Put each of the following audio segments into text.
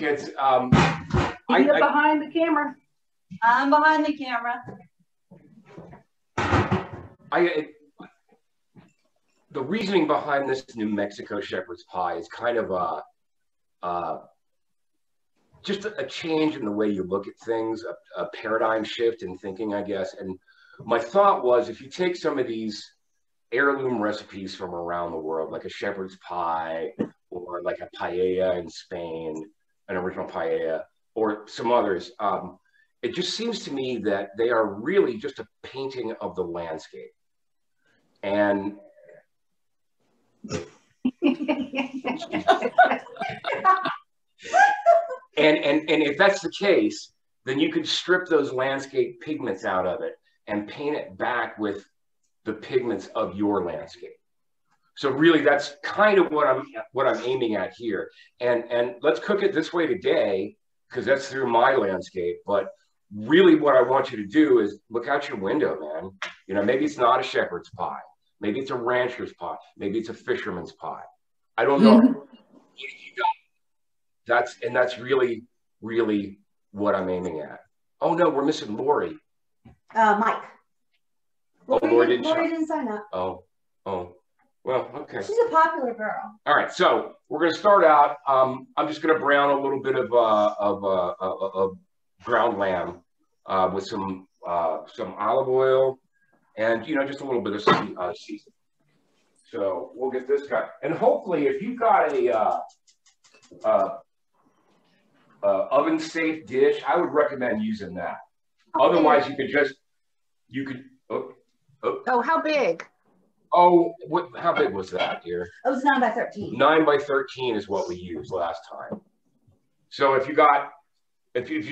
kids. Get behind the camera. I'm behind the camera. The reasoning behind this New Mexico shepherd's pie is kind of just a change in the way you look at things, a paradigm shift in thinking, I guess. And my thought was, if you take some of these heirloom recipes from around the world, like a shepherd's pie, or like a paella in Spain, an original paella, or some others, it just seems to me that they are really just a painting of the landscape. And and if that's the case, then you could strip those landscape pigments out of it and paint it back with the pigments of your landscape. So really, that's kind of what I'm aiming at here. And let's cook it this way today, because that's through my landscape. But really, what I want you to do is look out your window, man. You know, maybe it's not a shepherd's pie. Maybe it's a rancher's pie. Maybe it's a fisherman's pie. I don't know. That's really, really what I'm aiming at. Oh no, we're missing Lori. Mike. Lori didn't sign up. Oh. Well, okay. She's a popular girl. All right, so we're going to start out. I'm just going to brown a little bit of ground lamb with some olive oil and just a little bit of seasoning. So we'll get this guy, and hopefully, if you've got a oven safe dish, I would recommend using that. Okay. Otherwise, you could. Oh, how big? Oh, how big was that, dear? It was 9 by 13. 9 by 13 is what we used last time. So if you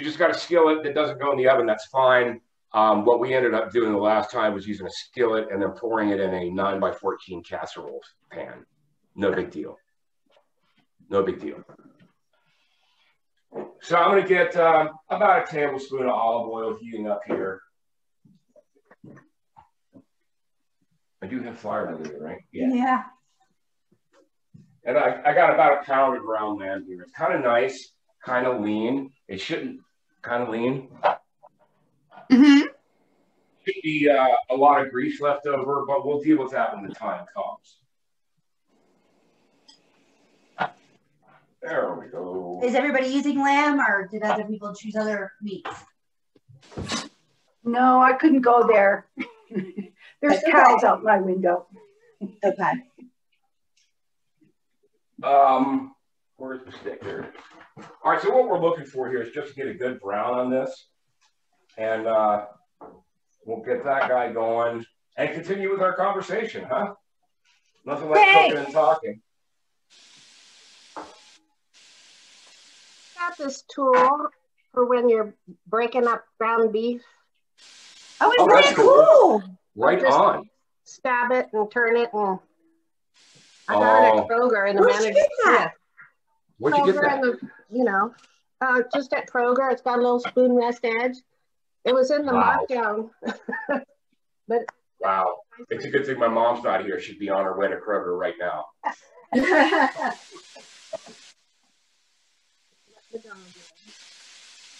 just got a skillet that doesn't go in the oven, that's fine. What we ended up doing the last time was using a skillet and then pouring it in a 9 by 14 casserole pan. No big deal. No big deal. So I'm going to get about a tablespoon of olive oil heating up here. I do have flour under there, right? Yeah. And I got about a pound of ground lamb here. It's kind of nice, kind of lean. It shouldn't, kind of lean. Mm-hmm. Should be a lot of grease left over, but we'll deal with that when the time comes. There we go. Is everybody using lamb, or did other people choose other meats? No, I couldn't go there. There's cows out my window. Okay. Where's the stick here? All right, so what we're looking for here is just to get a good brown on this. And we'll get that guy going and continue with our conversation, huh? Nothing like cooking and talking. Got this tool for when you're breaking up ground beef. Oh, it's really cool. Right on. Stab it and turn it, and I got it at Kroger in the manager. Where'd you get that? Just at Kroger. It's got a little spoon rest edge. It was in the markdown. But wow, it's a good thing my mom's not here. She'd be on her way to Kroger right now.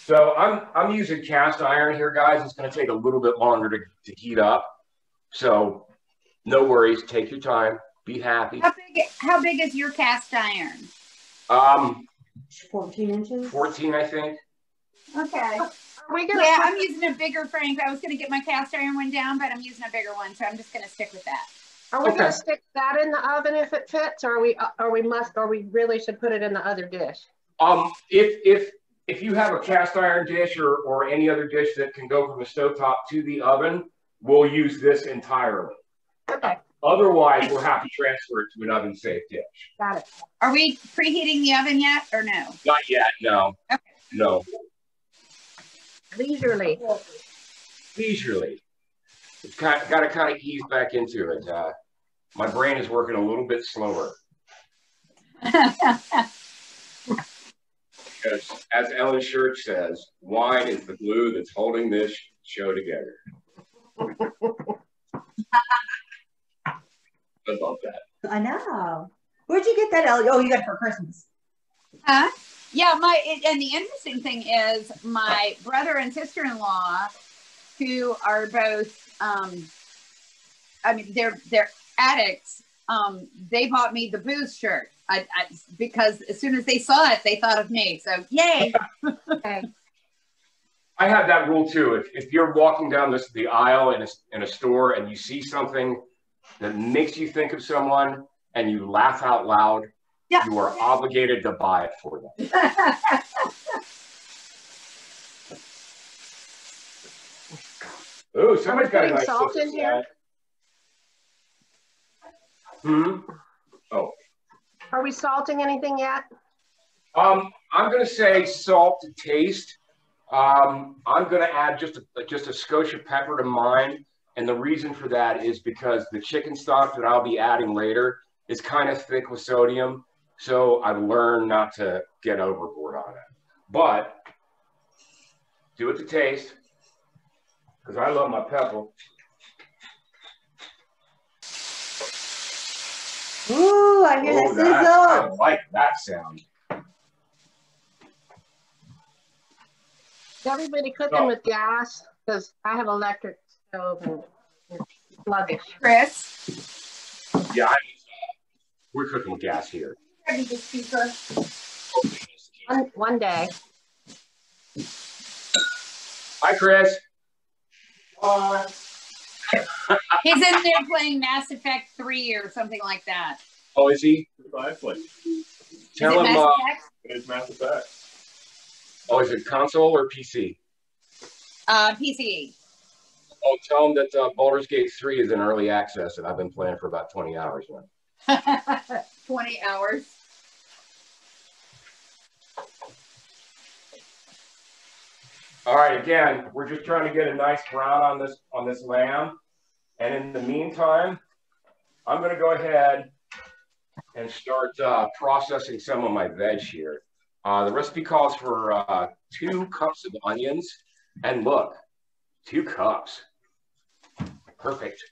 So I'm using cast iron here, guys. It's going to take a little bit longer to heat up. So no worries. Take your time. Be happy. How big is your cast iron? 14 inches. 14, I think. Okay. I'm using a bigger frame. I was going to get my cast iron one down, but I'm using a bigger one, so I'm just going to stick with that. Are we going to stick that in the oven if it fits, or we really should put it in the other dish? If you have a cast iron dish or any other dish that can go from the stovetop to the oven, we'll use this entirely. Okay. Otherwise, we'll have to transfer it to an oven safe dish. Got it. Are we preheating the oven yet or no? Not yet, no. Okay. No. Leisurely. It's got to kind of ease back into it. My brain is working a little bit slower. Because, as Ellen Church says, wine is the glue that's holding this show together. I love that. I know. Where'd you get that, Ellie? Oh, you got it for Christmas. Yeah, and the interesting thing is my brother and sister-in-law, who are both, I mean, they're addicts. They bought me the booze shirt because as soon as they saw it, they thought of me. So yay! I have that rule too. If you're walking down the aisle in a store and you see something that makes you think of someone and you laugh out loud, you are obligated to buy it for them. Oh, somebody's got a nice salt in here. Oh. Are we salting anything yet? I'm going to say salt to taste. I'm going to add just a skosh of pepper to mine. And the reason for that is because the chicken stock that I'll be adding later is kind of thick with sodium. So I've learned not to get overboard on it. But do it to taste, because I love my pepper. Ooh, I hear that sizzle. I like that sound. Is everybody cooking with gas? Because I have electric stove and it's sluggish. Chris? Yeah, we're cooking with gas here. One day. Hi, Chris. He's in there playing Mass Effect 3 or something like that. Oh, is he? Tell him. It's Mass Effect. Oh, is it console or PC? PC. Oh, tell him that Baldur's Gate 3 is in early access, and I've been playing for about 20 hours now. 20 hours. All right, again, we're just trying to get a nice brown on this lamb. And in the meantime, I'm going to go ahead and start processing some of my veg here. The recipe calls for 2 cups of onions. And look, 2 cups. Perfect.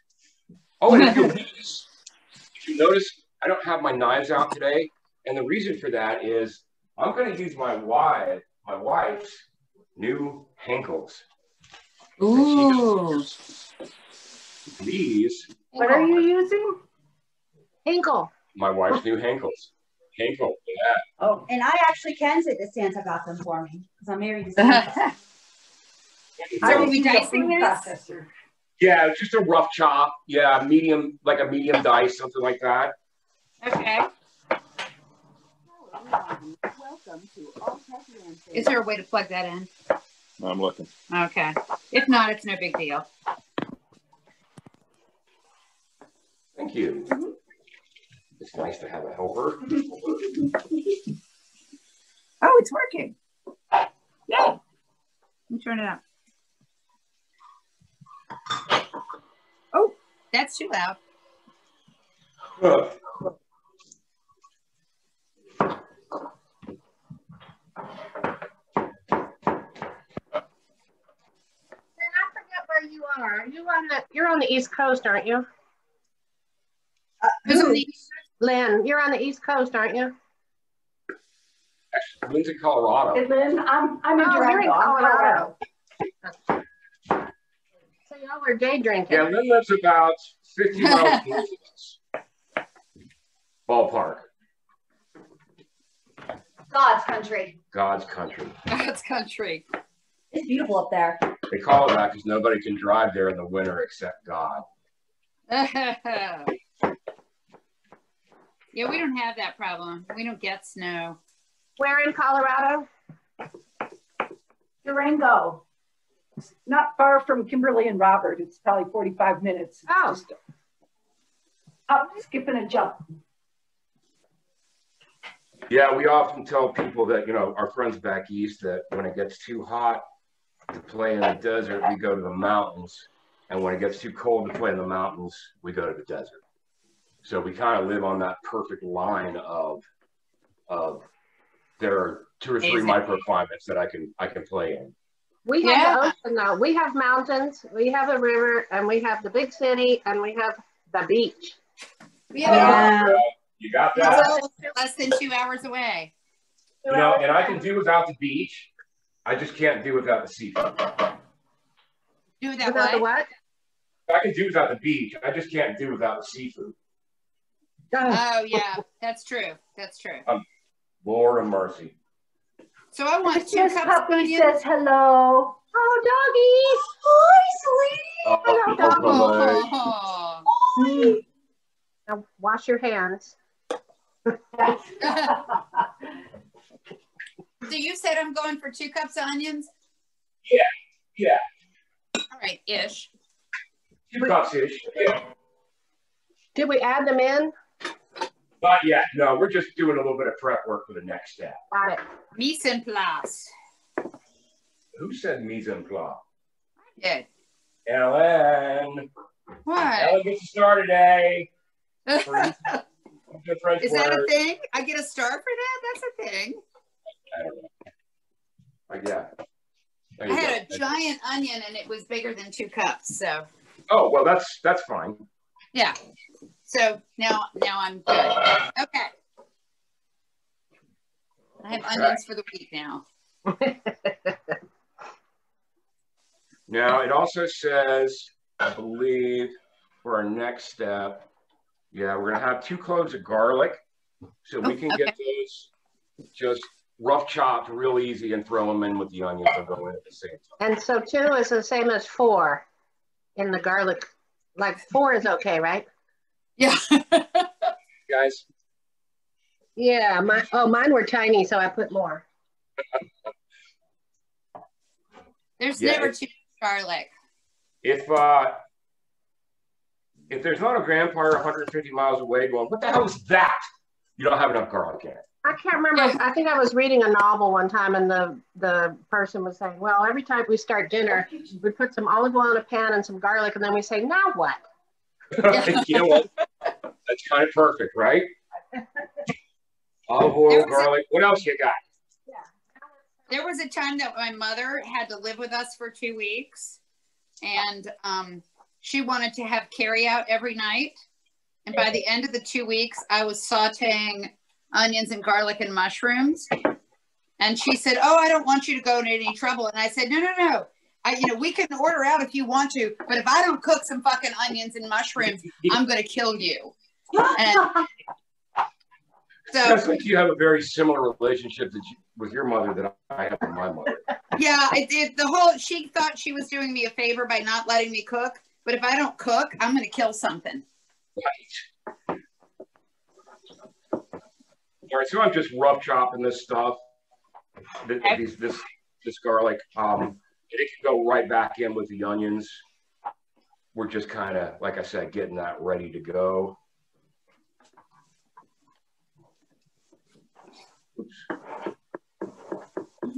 Oh, and if you notice, I don't have my knives out today. And the reason for that is I'm going to use my wife's new Henkels. Ooh. These. What are you using? Henkel. My wife's new Henkels. Henkel, yeah. Oh, and I actually can say that Santa got them for me because I'm married to Santa. So are we dicing this? Yeah, just a rough chop. Yeah, medium, like a medium dice, something like that. Okay. Welcome to All Tech. Is there a way to plug that in? I'm looking. Okay. If not, it's no big deal. Thank you. It's nice to have a helper. Oh, it's working. Yay. Let me turn it up. Oh, that's too loud. You are. You're on the East Coast, aren't you? Lynn, you're on the East Coast, aren't you? Actually, Lynn's in Colorado. And Lynn, I'm in Durango, Colorado. So y'all are day drinking. Yeah, Lynn lives about 50 miles north of us. Ballpark. God's country. God's country. God's country. It's beautiful up there. They call it that because nobody can drive there in the winter except God. Yeah, we don't have that problem. We don't get snow. Where in Colorado? Durango. Not far from Kimberly and Robert. It's probably 45 minutes. Oh. Just up, skip and a jump. Yeah, we often tell people that, you know, our friends back east, that when it gets too hot to play in the desert, we go to the mountains. And when it gets too cold to play in the mountains, we go to the desert. So we kind of live on that perfect line of there are 2 or 3 microclimates that I can play in. We have the ocean though. We have mountains, we have a river, and we have the big city, and we have the beach. Yeah. You got that? Less than 2 hours away. You know, and I can do without the beach. I just can't do without the seafood. Do that Without the what? I can do without the beach. I just can't do without the seafood. Oh yeah, that's true. That's true. Lord of mercy. So I want 2 This cups of puppy onions. says hello. Oh, Oh, sweetie. Oh. Now wash your hands. So you said I'm going for 2 cups of onions? Yeah. All right, ish. 2 cups-ish. Yeah. Did we add them in? Not yet. No, we're just doing a little bit of prep work for the next step. Got it. Mise en place. Who said mise en place? Good. Ellen. What? Ellen gets a star today. Is Good French that a word. thing? I get a star for that? That's a thing. I don't know. Yeah. There I you had go. a giant onion and it was bigger than 2 cups. So Oh, well, that's fine. yeah. So now I'm good. Okay. I have onions for the week now. Now, it also says, I believe, for our next step, yeah, we're going to have 2 cloves of garlic. So we can get those just rough chopped real easy and throw them in with the onions and go in at the same time. And so 2 is the same as 4 in the garlic. Like 4 is okay, right? Yeah. Guys? Yeah. Mine were tiny, so I put more. There's Yeah, never too much garlic. If there's not a grandpa 150 miles away going, what the hell is that? You don't have enough garlic in it. I can't remember. Yeah. I think I was reading a novel one time, and the person was saying, well, every time we start dinner, we put some olive oil in a pan and some garlic, and then we say, now what? You know what? That's kind of perfect, right? Olive oil, garlic. What else you got? There was a time that my mother had to live with us for 2 weeks, and she wanted to have carry out every night. And by the end of the 2 weeks, I was sauteing onions and garlic and mushrooms. And she said, "Oh, I don't want you to go into any trouble." And I said, "No. We can order out if you want to, but if I don't cook some fucking onions and mushrooms, I'm going to kill you." And so, Sounds like you have a very similar relationship with your mother that I have with my mother. yeah, she thought she was doing me a favor by not letting me cook. But if I don't cook, I'm going to kill something. Right. All right, so I'm just rough chopping this stuff. This garlic. It can go right back in with the onions. We're just kind of, like I said, getting that ready to go. Oops.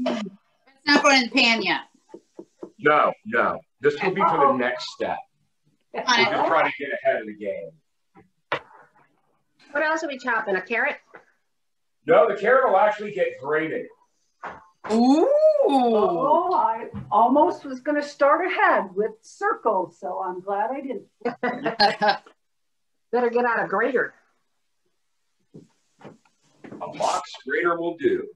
It's not going in the pan yet. No. This will be for the next step. We're just trying to get ahead of the game. What else are we chopping? A carrot? No, the carrot will actually get grated. Ooh. Oh, I almost was going to start ahead with circles, so I'm glad I didn't. Better get out a grater. A box grater will do.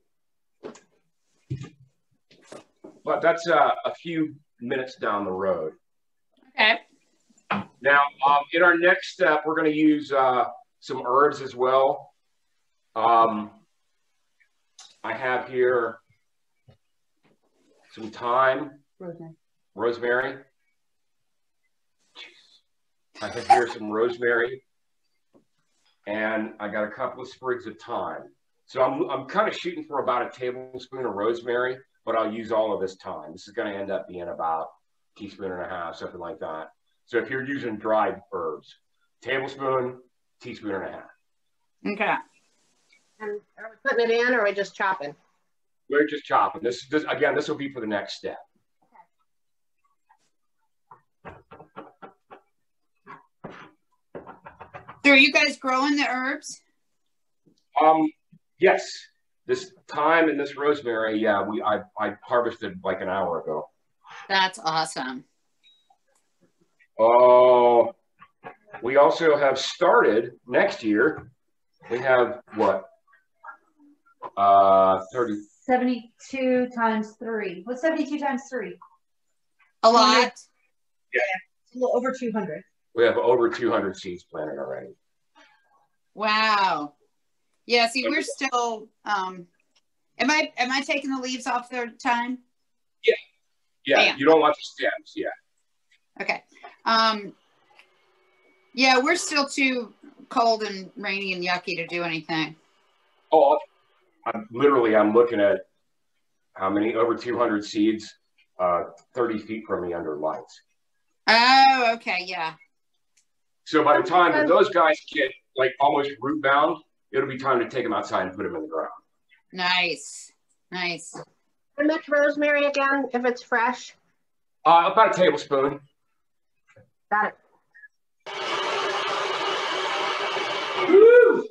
But that's a few minutes down the road. Okay. Now, in our next step, we're going to use some herbs as well. I have here some thyme, rosemary. I have here some rosemary, and I got a couple of sprigs of thyme. So I'm kind of shooting for about a tablespoon of rosemary, but I'll use all of this thyme. This is going to end up being about a teaspoon and a half, something like that. So if you're using dried herbs, tablespoon, teaspoon and a half. Okay. And are we putting it in, or are we just chopping? We're just chopping. This will be for the next step. So are you guys growing the herbs? Yes. This thyme and this rosemary, yeah, I harvested like an hour ago. That's awesome. Oh, we also have started next year. We have what? 30. 72 times 3. What's 72 times 3? A lot. Yeah, it's a little over 200. We have over 200 seeds planted already. Wow. Yeah, see, we're still am I taking the leaves off the time? Yeah, Bam. you don't want the stems, yeah. Okay. Yeah, we're still too cold and rainy and yucky to do anything. Oh, I'm looking at how many, over 200 seeds, 30 feet from me under lights. Oh, okay, yeah. So by the time that those guys get like almost root bound, it'll be time to take them outside and put them in the ground. Nice. Nice. How much rosemary again, if it's fresh? About a tablespoon. Got it. Woo!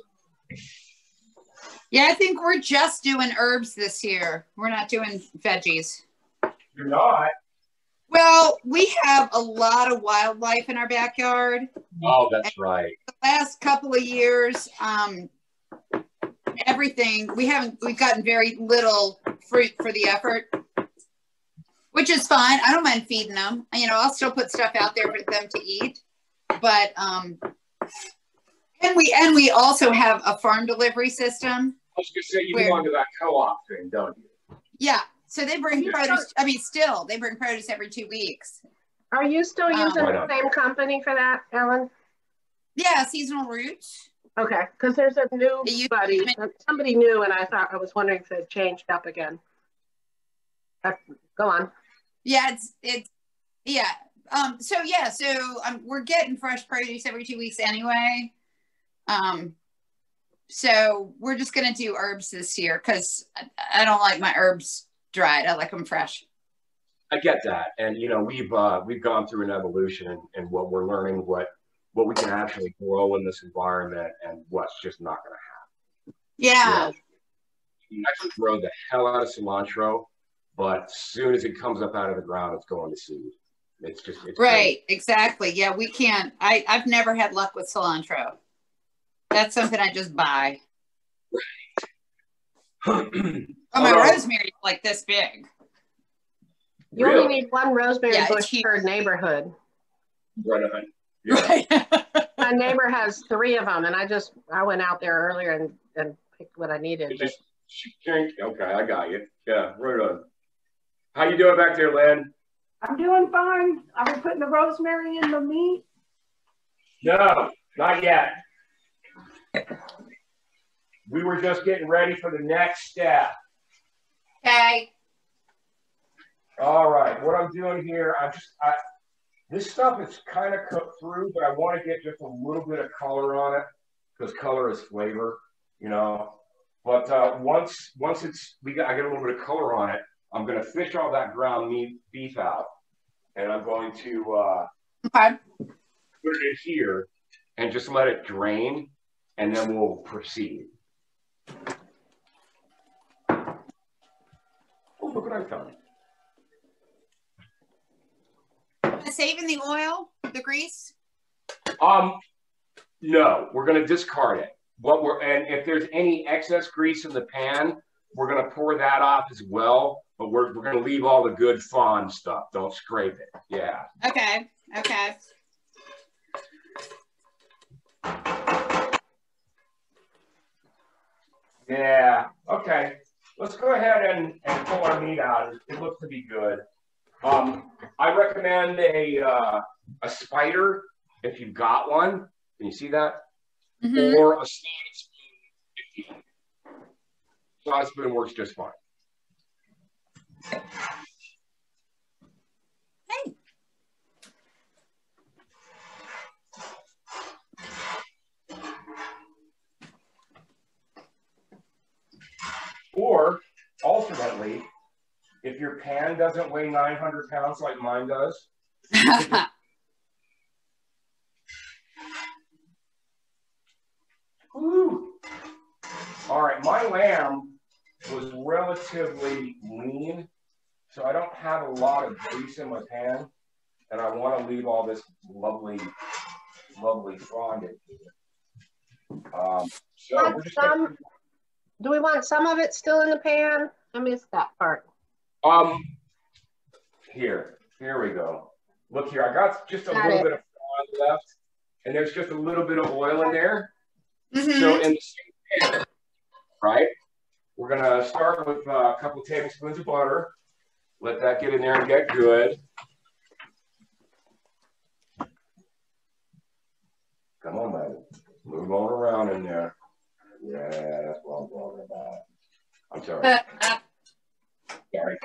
Yeah, I think we're just doing herbs this year. We're not doing veggies. You're not. Well, we have a lot of wildlife in our backyard. Oh, that's right. The last couple of years, we've gotten very little fruit for the effort, which is fine. I don't mind feeding them. You know, I'll still put stuff out there for them to eat, but and we also have a farm delivery system. I was gonna say you belong to that co-op thing, don't you? Yeah, so they bring produce. I mean, still they bring produce every 2 weeks. Are you still using the same company for that, Ellen? Yeah, Seasonal Roots. Okay, because there's a new buddy, somebody new, and I was wondering if it changed up again. Go on. Yeah, it's yeah. So we're getting fresh produce every 2 weeks anyway. So we're just gonna do herbs this year because I don't like my herbs dried. I like them fresh. I get that, and you know we've gone through an evolution and what we're learning what we can actually grow in this environment and what's just not going to happen. Yeah. You can actually grow the hell out of cilantro, but as soon as it comes up out of the ground, it's going to seed. It's right, crazy. Exactly. Yeah, we can't. I've never had luck with cilantro. That's something I just buy. Right. My rosemary is like this big. You only need one rosemary bush per neighborhood. Right on. Yeah. Right. My neighbor has 3 of them, and I went out there earlier and picked what I needed. Okay, I got you. Yeah, right on. How you doing back there, Lynn? I'm doing fine. Are we putting the rosemary in the meat? No, not yet. We were just getting ready for the next step. Okay. All right, what I'm doing here, this stuff is kind of cooked through, but I want to get just a little bit of color on it because color is flavor, you know. But once I get a little bit of color on it, I'm going to fish all that ground beef out, and I'm going to put it in here and just let it drain, and then we'll proceed. Oh, look what I found. Saving the oil, the grease? No, we're going to discard it. And if there's any excess grease in the pan, we're going to pour that off as well. But we're going to leave all the good fond stuff. Don't scrape it. Yeah. Okay. Okay. Yeah. Okay. Let's go ahead and pull our meat out. It looks to be good. I recommend a spider if you've got one. Can you see that? Mm-hmm. Or a slotted spoon if you. Slotted spoon works just fine. Hey. Or alternately, if your pan doesn't weigh 900 pounds like mine does. Woo. All right, my lamb was relatively lean, so I don't have a lot of grease in my pan, and I want to leave all this lovely fondant here. So we're just Do we want some of it still in the pan? I missed that part. Here we go. Look here, I got just a little bit of fond left, and there's just a little bit of oil in there. Mm-hmm. So in the same pan, right? We're gonna start with a couple of tablespoons of butter. Let that get in there and get good. Come on, baby. Move on around in there. Yeah, that's what I'm talking about. I'm sorry. Sorry.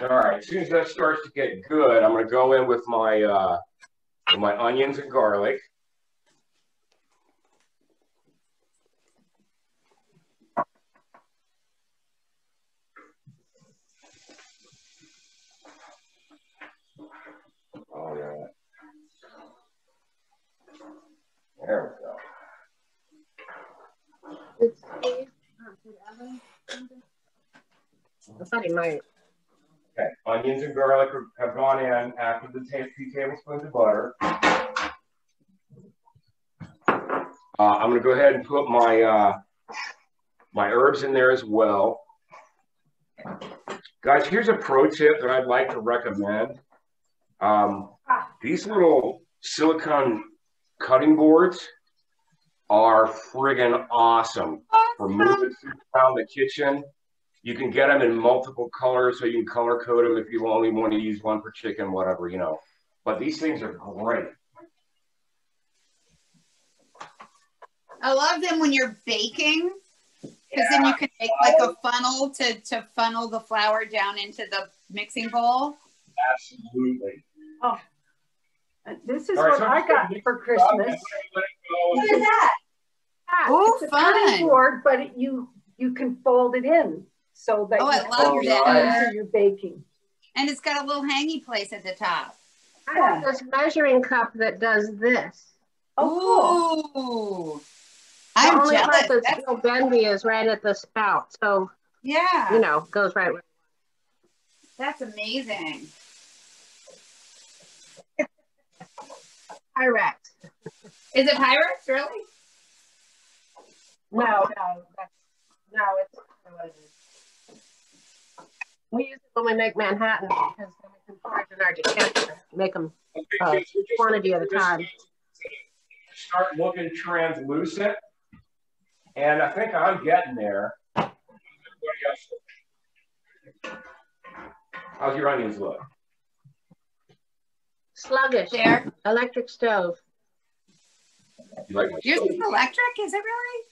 All right, as soon as that starts to get good, I'm going to go in with my onions and garlic. Oh, yeah. There we go. I thought he might. Okay, onions and garlic have gone in after the 2 tablespoons of butter. I'm going to go ahead and put my my herbs in there as well. Guys, here's a pro tip that I'd like to recommend. These little silicone cutting boards are friggin' awesome for moving around the kitchen. You can get them in multiple colors, so you can color code them if you only want to use one for chicken, whatever, you know. But these things are great. I love them when you're baking, because then you can make like a funnel to funnel the flour down into the mixing bowl. Absolutely. Oh, this is what I got for Christmas. What is that? Oh, It's a cutting board, but you can fold it in so that I you love hold that. for your baking. And it's got a little hangy place at the top. I have this measuring cup that does this. Oh, cool. Ooh. I'm the only jealous. part that's still bendy is right at the spout. So, Yeah. you know, goes right with. That's amazing. Pyrex. Is it Pyrex, really? No, it's what it is. We use it when we make Manhattan because then we can pour it in our decanter, make them quantity at a time. Start looking translucent, and I think I'm getting there. How's your onions look? Sluggish. There. Electric stove. You like my Yours stove? is electric? Is it really?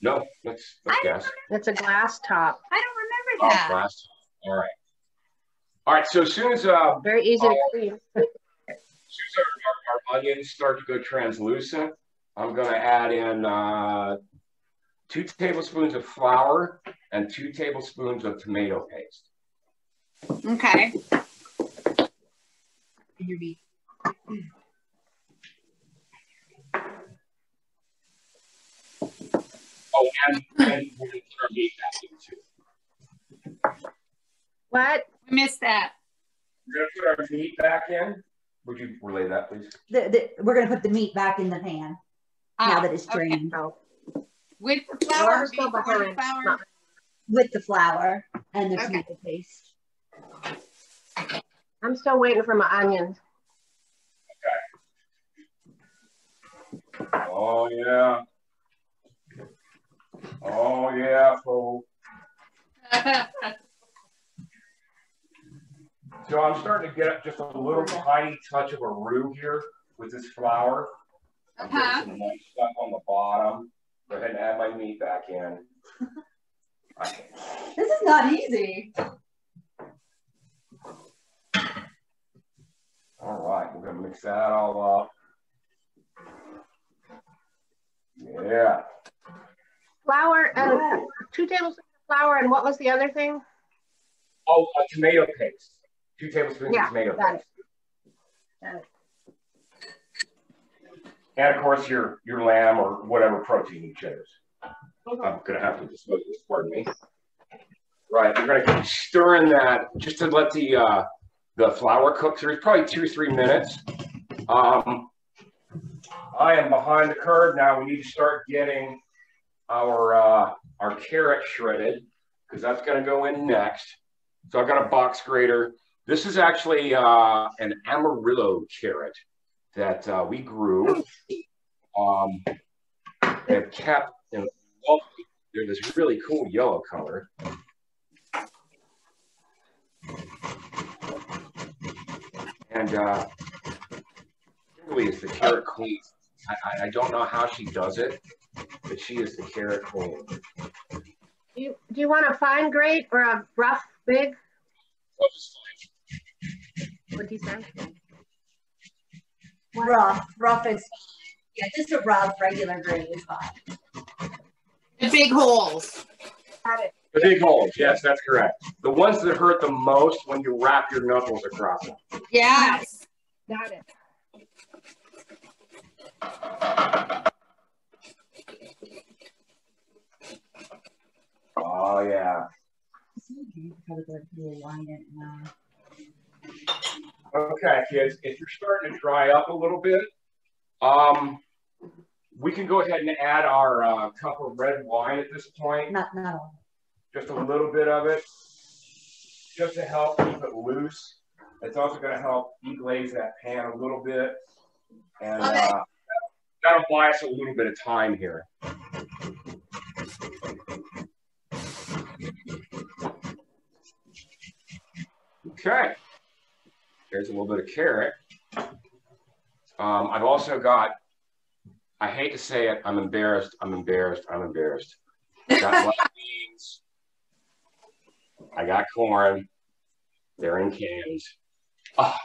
No, that's gas. It's a glass top. I don't remember that. Glass. All right. All right. So as soon as Very easy to clean. as soon as our onions start to go translucent, I'm going to add in 2 tablespoons of flour and 2 tablespoons of tomato paste. Okay. Oh, and we're going to put our meat back in too. What? I missed that. We're going to put our meat back in. Would you relay that, please? We're going to put the meat back in the pan now that it's drained. Oh. With the flour, Still before the behind. flour. With the flour and the Okay. tomato paste. I'm still waiting for my onions. Okay. Oh, yeah. Oh, yeah, folks. So I'm starting to get just a little tiny touch of a roux here with this flour. I'm getting some nice stuff on the bottom. Go ahead and add my meat back in. This is not easy. All right, we're gonna mix that all up. Yeah. Flour and 2 tablespoons of flour, and what was the other thing? Oh, a tomato paste. 2 tablespoons of tomato paste. Got it. And of course your lamb or whatever protein you choose. I'm gonna have to dispose this, pardon me. Right, we're gonna keep stirring that just to let the flour cook through probably 2 or 3 minutes. I am behind the curve now. We need to start getting our carrot shredded because that's going to go in next. So I've got a box grater. This is actually an Amarillo carrot that we grew. They've kept in they're this really cool yellow color. And really is the carrot queen. I don't know how she does it, but she is the carrot queen. Do you want a fine grate or a rough big? What'd you say? Rough is fine. Yeah, just a rough regular grate is fine. The big holes. Got it. The big holes, yes, that's correct. The ones that hurt the most when you wrap your knuckles across them. Yes. Got it. Oh, yeah. Okay, kids, if you're starting to dry up a little bit, we can go ahead and add our cup of red wine at this point. Not all. Just a little bit of it, just to help keep it loose. It's also going to help deglaze that pan a little bit. And that'll buy us a little bit of time here. Okay, there's a little bit of carrot. I've also got, I hate to say it, I'm embarrassed. I got black beans. I got corn. They're in cans. Oh,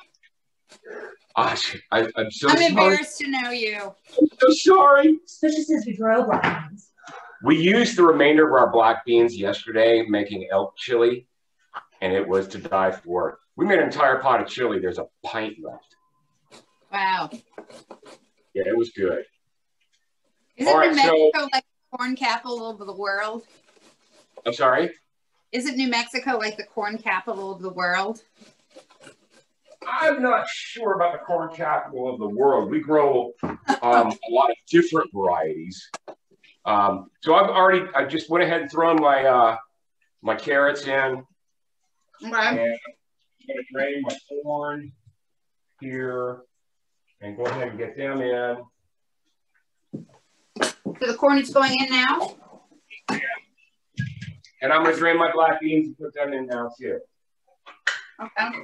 I'm so sorry. I'm embarrassed to know you. I'm so sorry. Especially since we grow black beans. We used the remainder of our black beans yesterday making elk chili, and it was to die for. We made an entire pot of chili. There's a pint left. Wow. Yeah, it was good. Isn't New Mexico like the corn capital of the world? I'm sorry? Isn't New Mexico like the corn capital of the world? I'm not sure about the corn capital of the world. We grow a lot of different varieties. So I just went ahead and thrown my my carrots in. Okay. And I'm going to drain my corn here and go ahead and get them in. So the corn is going in now? Yeah. And I'm going to drain my black beans and put them in now too. Okay.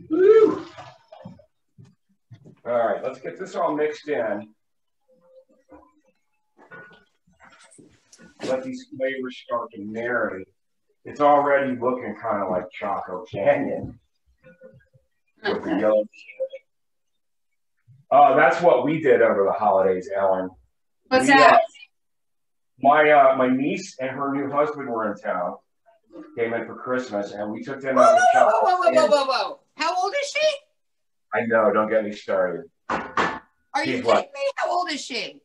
Woo. All right, let's get this all mixed in. Let these flavors start to marinate. It's already looking kind of like Choco Canyon with the yellow chili. Oh, that's what we did over the holidays, Ellen. What's that? My niece and her new husband were in town. Came in for Christmas, and we took them out to Choco. Whoa. How old is she? I know, don't get me started. Are you kidding what? me? How old is she?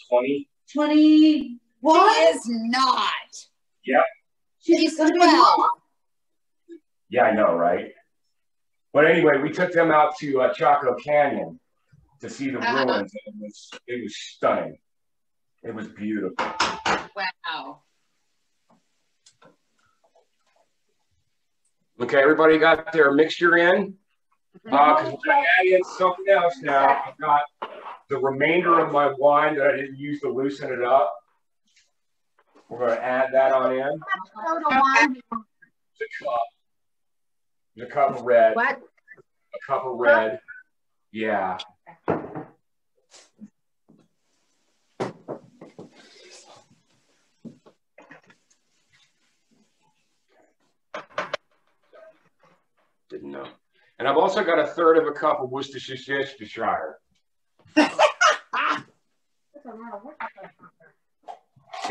20? 21? She is not. Yep. She's 12. Yeah, I know, right? But anyway, we took them out to Choco Canyon to see the ruins. It was stunning. It was beautiful. Wow. Okay, everybody got their mixture in? Because we're going to add in something else now. I've got the remainder of my wine that I didn't use to loosen it up. We're going to add that on in. There's a cup of red. What? A cup of red. Yeah. Didn't know. And I've also got a third of a cup of Worcestershire. Can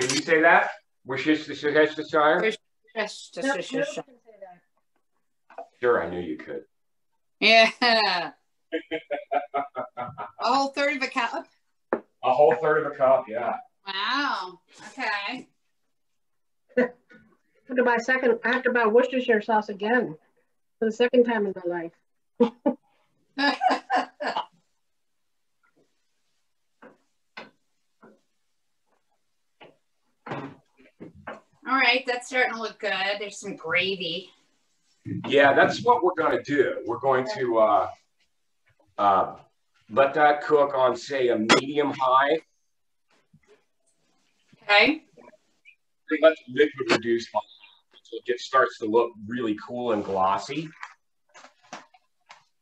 you say that? Worcestershire? Sure, I knew you could. Yeah. A whole third of a cup? A whole third of a cup, yeah. Wow. Okay. I have to buy Worcestershire sauce again for the second time in my life. All right, that's starting to look good. There's some gravy. Yeah, that's what we're going to do. We're going to let that cook on, say, a medium high. Okay. Let the liquid reduce until it starts to look really cool and glossy.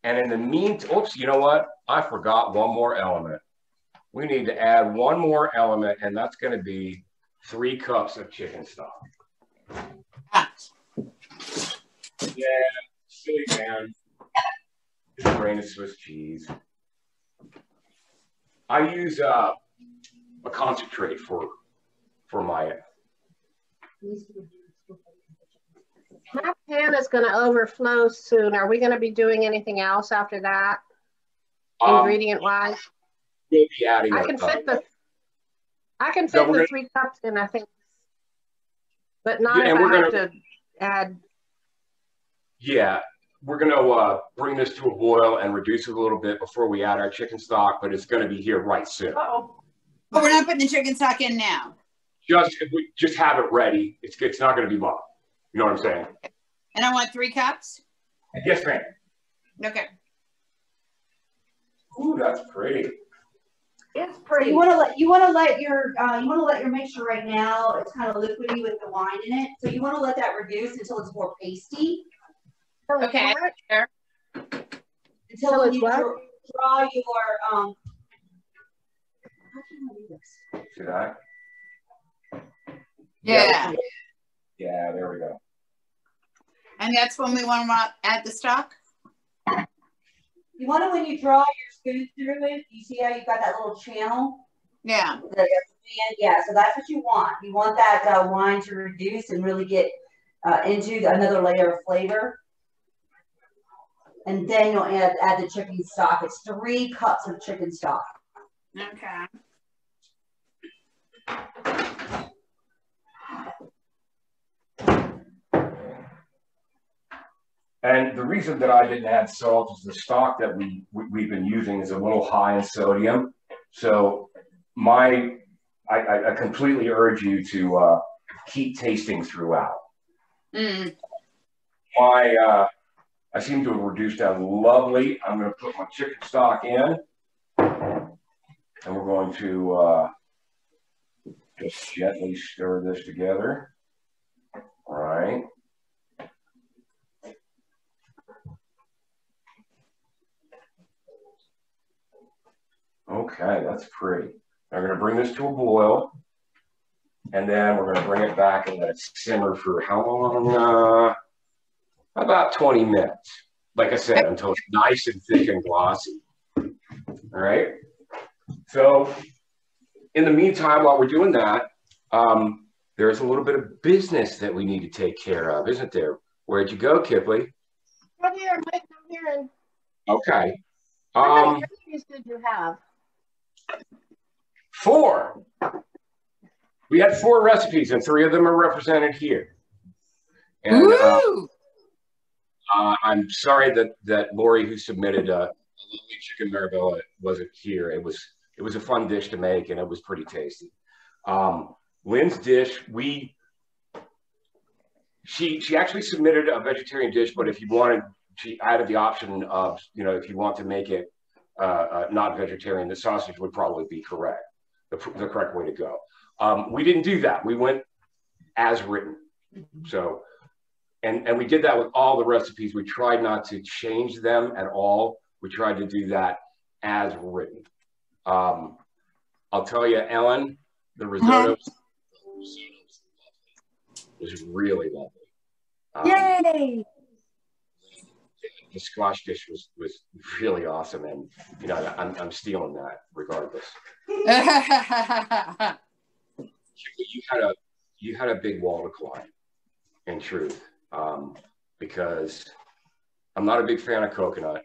And in the meantime, oops, you know what? I forgot one more element. We need to add one more element, and that's going to be 3 cups of chicken stock. Yeah, silly man. Just a grain of Swiss cheese. I use a concentrate for my. My pan is going to overflow soon. Are we going to be doing anything else after that, ingredient wise? We'll be adding. I can fit the 3 cups in, I think, but not if I have to add. Yeah, we're going to bring this to a boil and reduce it a little bit before we add our chicken stock, but it's going to be here right soon. Oh, we're not putting the chicken stock in now. Just have it ready. It's not going to be long. You know what I'm saying? And I want 3 cups? Yes, ma'am. Okay. Ooh, that's pretty. It's So pretty. you want to let your mixture right now. It's kind of liquidy with the wine in it. So you want to let that reduce until it's more pasty. Okay. Until you draw your how can I do this? Should I? Yeah. Yeah, there we go. And that's when we want to add the stock? You want to, when you draw your spoon through it, you see how you've got that little channel? Yeah. Yeah, so that's what you want. You want that wine to reduce and really get into another layer of flavor. And then you'll add the chicken stock. It's 3 cups of chicken stock. Okay. And the reason that I didn't add salt is the stock that we've been using is a little high in sodium. So I completely urge you to keep tasting throughout. Mm. I seem to have reduced down lovely. I'm going to put my chicken stock in, and we're going to just gently stir this together. All right. Okay, that's pretty. I'm going to bring this to a boil, and then we're going to bring it back and let it simmer for how long? About 20 minutes. Like I said, until it's nice and thick and glossy. All right. So in the meantime, while we're doing that, there's a little bit of business that we need to take care of, isn't there? Where'd you go, Kipley? Right here, I'm here. Okay. How many recipes did you have? 4. We had 4 recipes, and 3 of them are represented here. And I'm sorry that Lori, who submitted a lovely chicken marabella, wasn't here. It was a fun dish to make, and it was pretty tasty. Lynn's dish, she actually submitted a vegetarian dish, but if you wanted, she added the option of, if you want to make it not vegetarian, the sausage would probably be correct, the correct way to go. We didn't do that. We went as written. So, and we did that with all the recipes. We tried not to change them at all. We tried to do that as written. I'll tell you, Ellen, the risotto was really lovely. Yay! The squash dish was really awesome, and I'm stealing that regardless. You had a big wall to climb, in truth, because I'm not a big fan of coconut.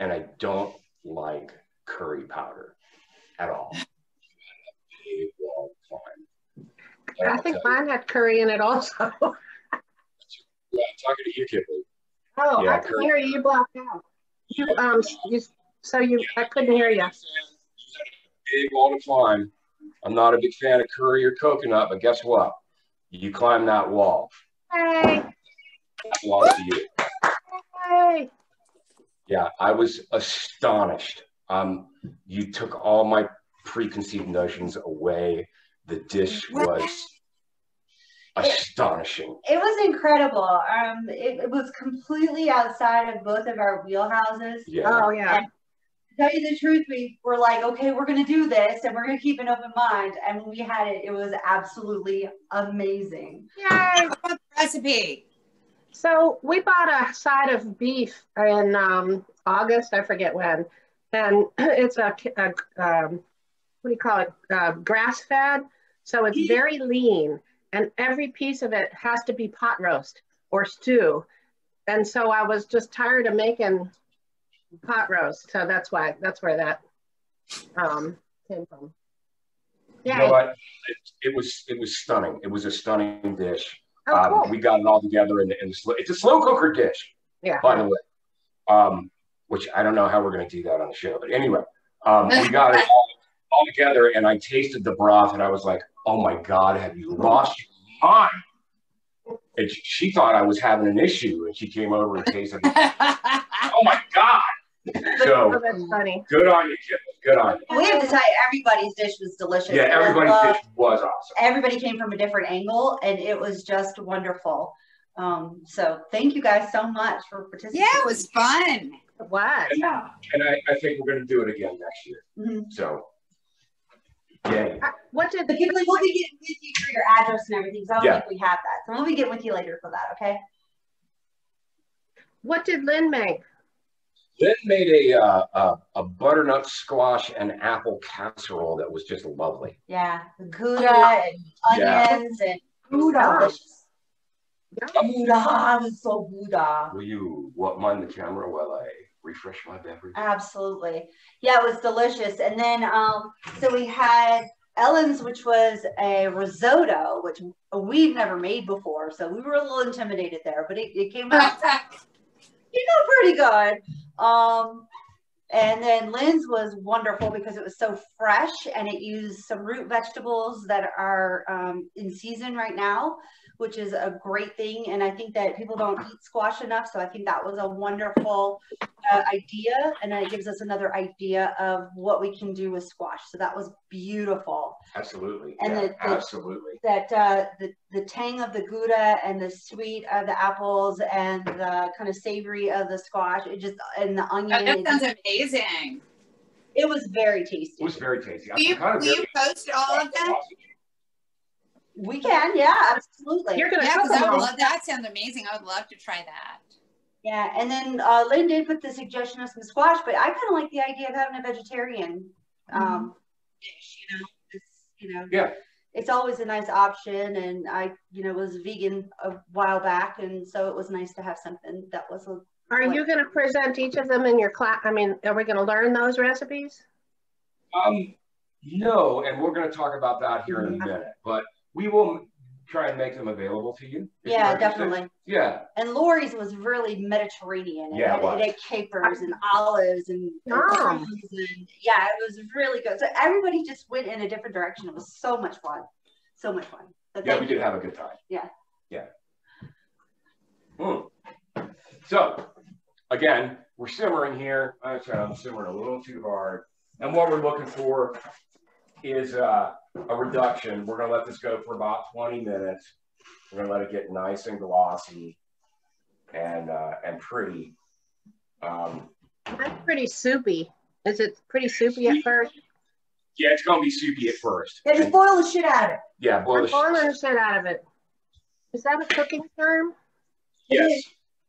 and I don't like curry powder at all. Big wall climb. And I I'll think tell you, mine had curry in it also. yeah, I'm talking to you, Kipling. Oh, Yeah, I couldn't hear you. You blocked out. I couldn't hear you. Big wall to climb. I'm not a big fan of curry or coconut, but guess what? You climb that wall. Hey, That belongs to you. hey. Yeah, I was astonished. You took all my preconceived notions away. The dish was astonishing. It was incredible. It was completely outside of both of our wheelhouses. Yeah. Oh, yeah. And to tell you the truth, we were like, okay, we're going to do this and we're going to keep an open mind. And when we had it, it was absolutely amazing. Yay. Recipe. So we bought a side of beef in August, I forget when, and it's a what do you call it, grass fed. So it's very lean, and every piece of it has to be pot roast or stew. And so I was just tired of making pot roast. So that's where that came from. You Yeah. know what? It was stunning. It was a stunning dish. Oh, cool. We got it all together it's a slow cooker dish, Yeah. by the way. Which I don't know how we're going to do that on the show, but anyway, we got it all together, and I tasted the broth, and I was like, "Oh my God, have you lost your mind?" And she thought I was having an issue, and she came over and tasted it. Oh my God! So that's funny. good on you, Kip. Good on you. We have to tell you, everybody's dish was delicious. Yeah, everybody's dish was awesome. Everybody came from a different angle, and it was just wonderful. So thank you guys so much for participating. Yeah, it was fun. It was. And I think we're going to do it again next year. Mm-hmm. So, yay. What did But Kimberly, we'll be getting with you for your address and everything. So I don't think we have that. So we'll be getting with you later for that. Okay. What did Lynn make? Lynn made a butternut squash and apple casserole that was just lovely. Yeah, the Gouda and onions and Gouda. delicious. Gouda was so Gouda. Will you mind the camera while I refresh my beverage? Absolutely. Yeah, it was delicious. And then so we had Ellen's, which was a risotto, which we've never made before. So we were a little intimidated there, but it came out pretty good. And then Lynn's was wonderful because it was so fresh and it used some root vegetables that are in season right now, which is a great thing. And I think that people don't eat squash enough. So I think that was a wonderful idea. And then it gives us another idea of what we can do with squash. So that was beautiful. Absolutely. And yeah, absolutely. The tang of the Gouda and the sweet of the apples and the kind of savory of the squash, and the onion. Oh, that sounds amazing. It was very tasty. It was very tasty. Will you post all of them? We can, yeah, absolutely. You're gonna Yeah, cook because them all. that sounds amazing. I would love to try that. Yeah, and then Lynn did put the suggestion of some squash, but I kind of like the idea of having a vegetarian dish. Yeah. It's always a nice option, and I, was vegan a while back, and so it was nice to have something that was. Are you going to present each of them in your class? I mean, are we going to learn those recipes? No, and we're going to talk about that here in a minute, but we will try and make them available to you. Yeah, definitely. Yeah. And Lori's was really Mediterranean. Yeah, it had capers and olives and prunes, and yeah, it was really good. So everybody just went in a different direction. It was so much fun. So much fun. Yeah, we did have a good time. Yeah. Yeah. So, again, we're simmering here. I'm simmering a little too hard. And what we're looking for is a reduction. We're going to let this go for about 20 minutes. We're going to let it get nice and glossy and pretty. That's pretty soupy. Is it pretty soupy at first? Yeah, it's going to be soupy at first. Yeah, just boil the shit out of it. Yeah, boil the shit out of it. Is that a cooking term? Yes.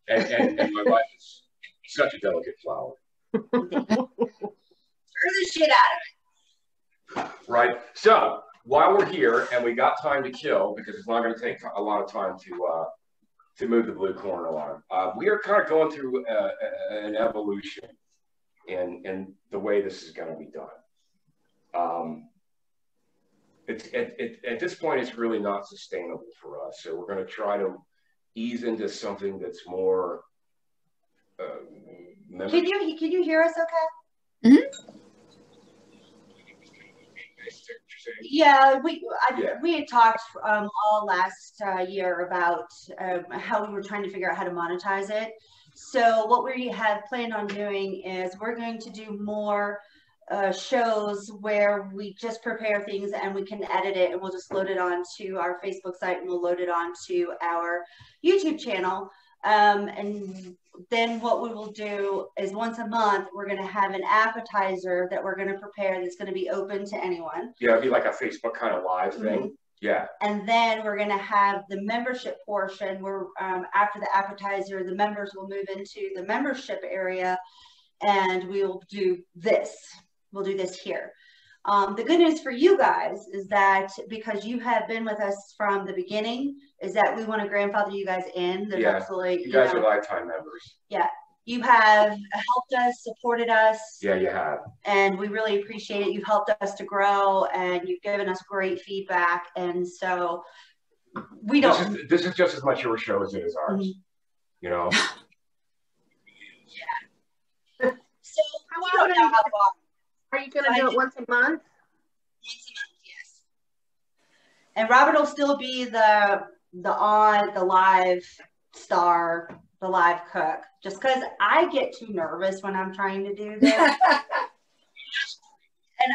And my wife is such a delicate flower. Stir the shit out of it. Right. So while we're here and we got time to kill, because it's not going to take a lot of time to move the blue corn along, we are kind of going through an evolution in the way this is going to be done. At this point, it's really not sustainable for us. So we're going to try to ease into something that's more. Can you hear us okay? Mm-hmm. Yeah, we had talked all last year about how we were trying to figure out how to monetize it. So what we have planned on doing is we're going to do more shows where we just prepare things and we can edit it, and we'll just load it onto our Facebook site, and we'll load it onto our YouTube channel. And then what we will do is once a month, we're going to have an appetizer that we're going to prepare that's going to be open to anyone. Yeah, it'd be like a Facebook kind of live thing. Mm-hmm. Yeah. And then we're going to have the membership portion where after the appetizer, the members will move into the membership area, and we will do this. We'll do this here. The good news for you guys is that because you have been with us from the beginning, is that we want to grandfather you guys in. There's absolutely, you guys are lifetime members. Yeah. You have helped us, supported us. Yeah, you have. And we really appreciate it. You've helped us to grow, and you've given us great feedback. And so we don't. This is just as much your show as it is ours. Mm-hmm. You know? Yeah. So how often are you going to do it once a month? Once a month, yes. And Robert will still be the live star, the live cook, just because I get too nervous when I'm trying to do this. And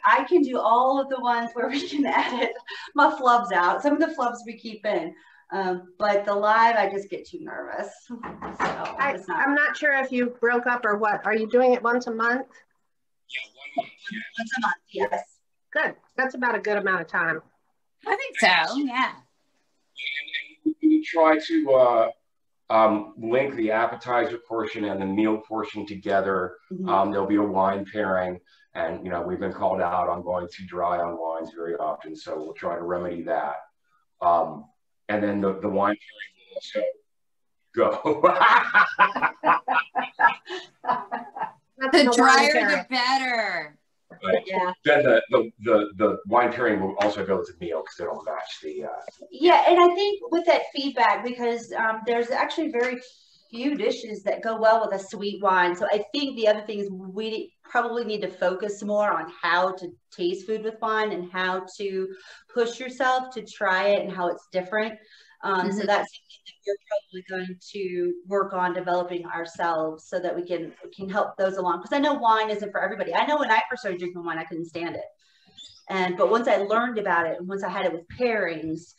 I can do all of the ones where we can edit my flubs out. Some of the flubs we keep in. But the live, I just get too nervous. So I'm not sure if you broke up or what. Are you doing it once a month? Yeah, 1 month. Yeah. Once a month, yes. Good. That's about a good amount of time. I think so, yeah. And we try to link the appetizer portion and the meal portion together. Mm-hmm. There'll be a wine pairing, and we've been called out on going too dry on wines very often, so we'll try to remedy that. And then the wine pairing will also go. The drier, the better. But yeah. Then the wine pairing will also go with the meal because it'll match the. Yeah, and I think with that feedback, because there's actually very few dishes that go well with a sweet wine. So I think the other thing is we probably need to focus more on how to taste food with wine and how to push yourself to try it and how it's different. So that's something that we're probably going to work on developing ourselves so that we can help those along. Because I know wine isn't for everybody. I know when I first started drinking wine, I couldn't stand it. But once I learned about it and once I had it with pairings,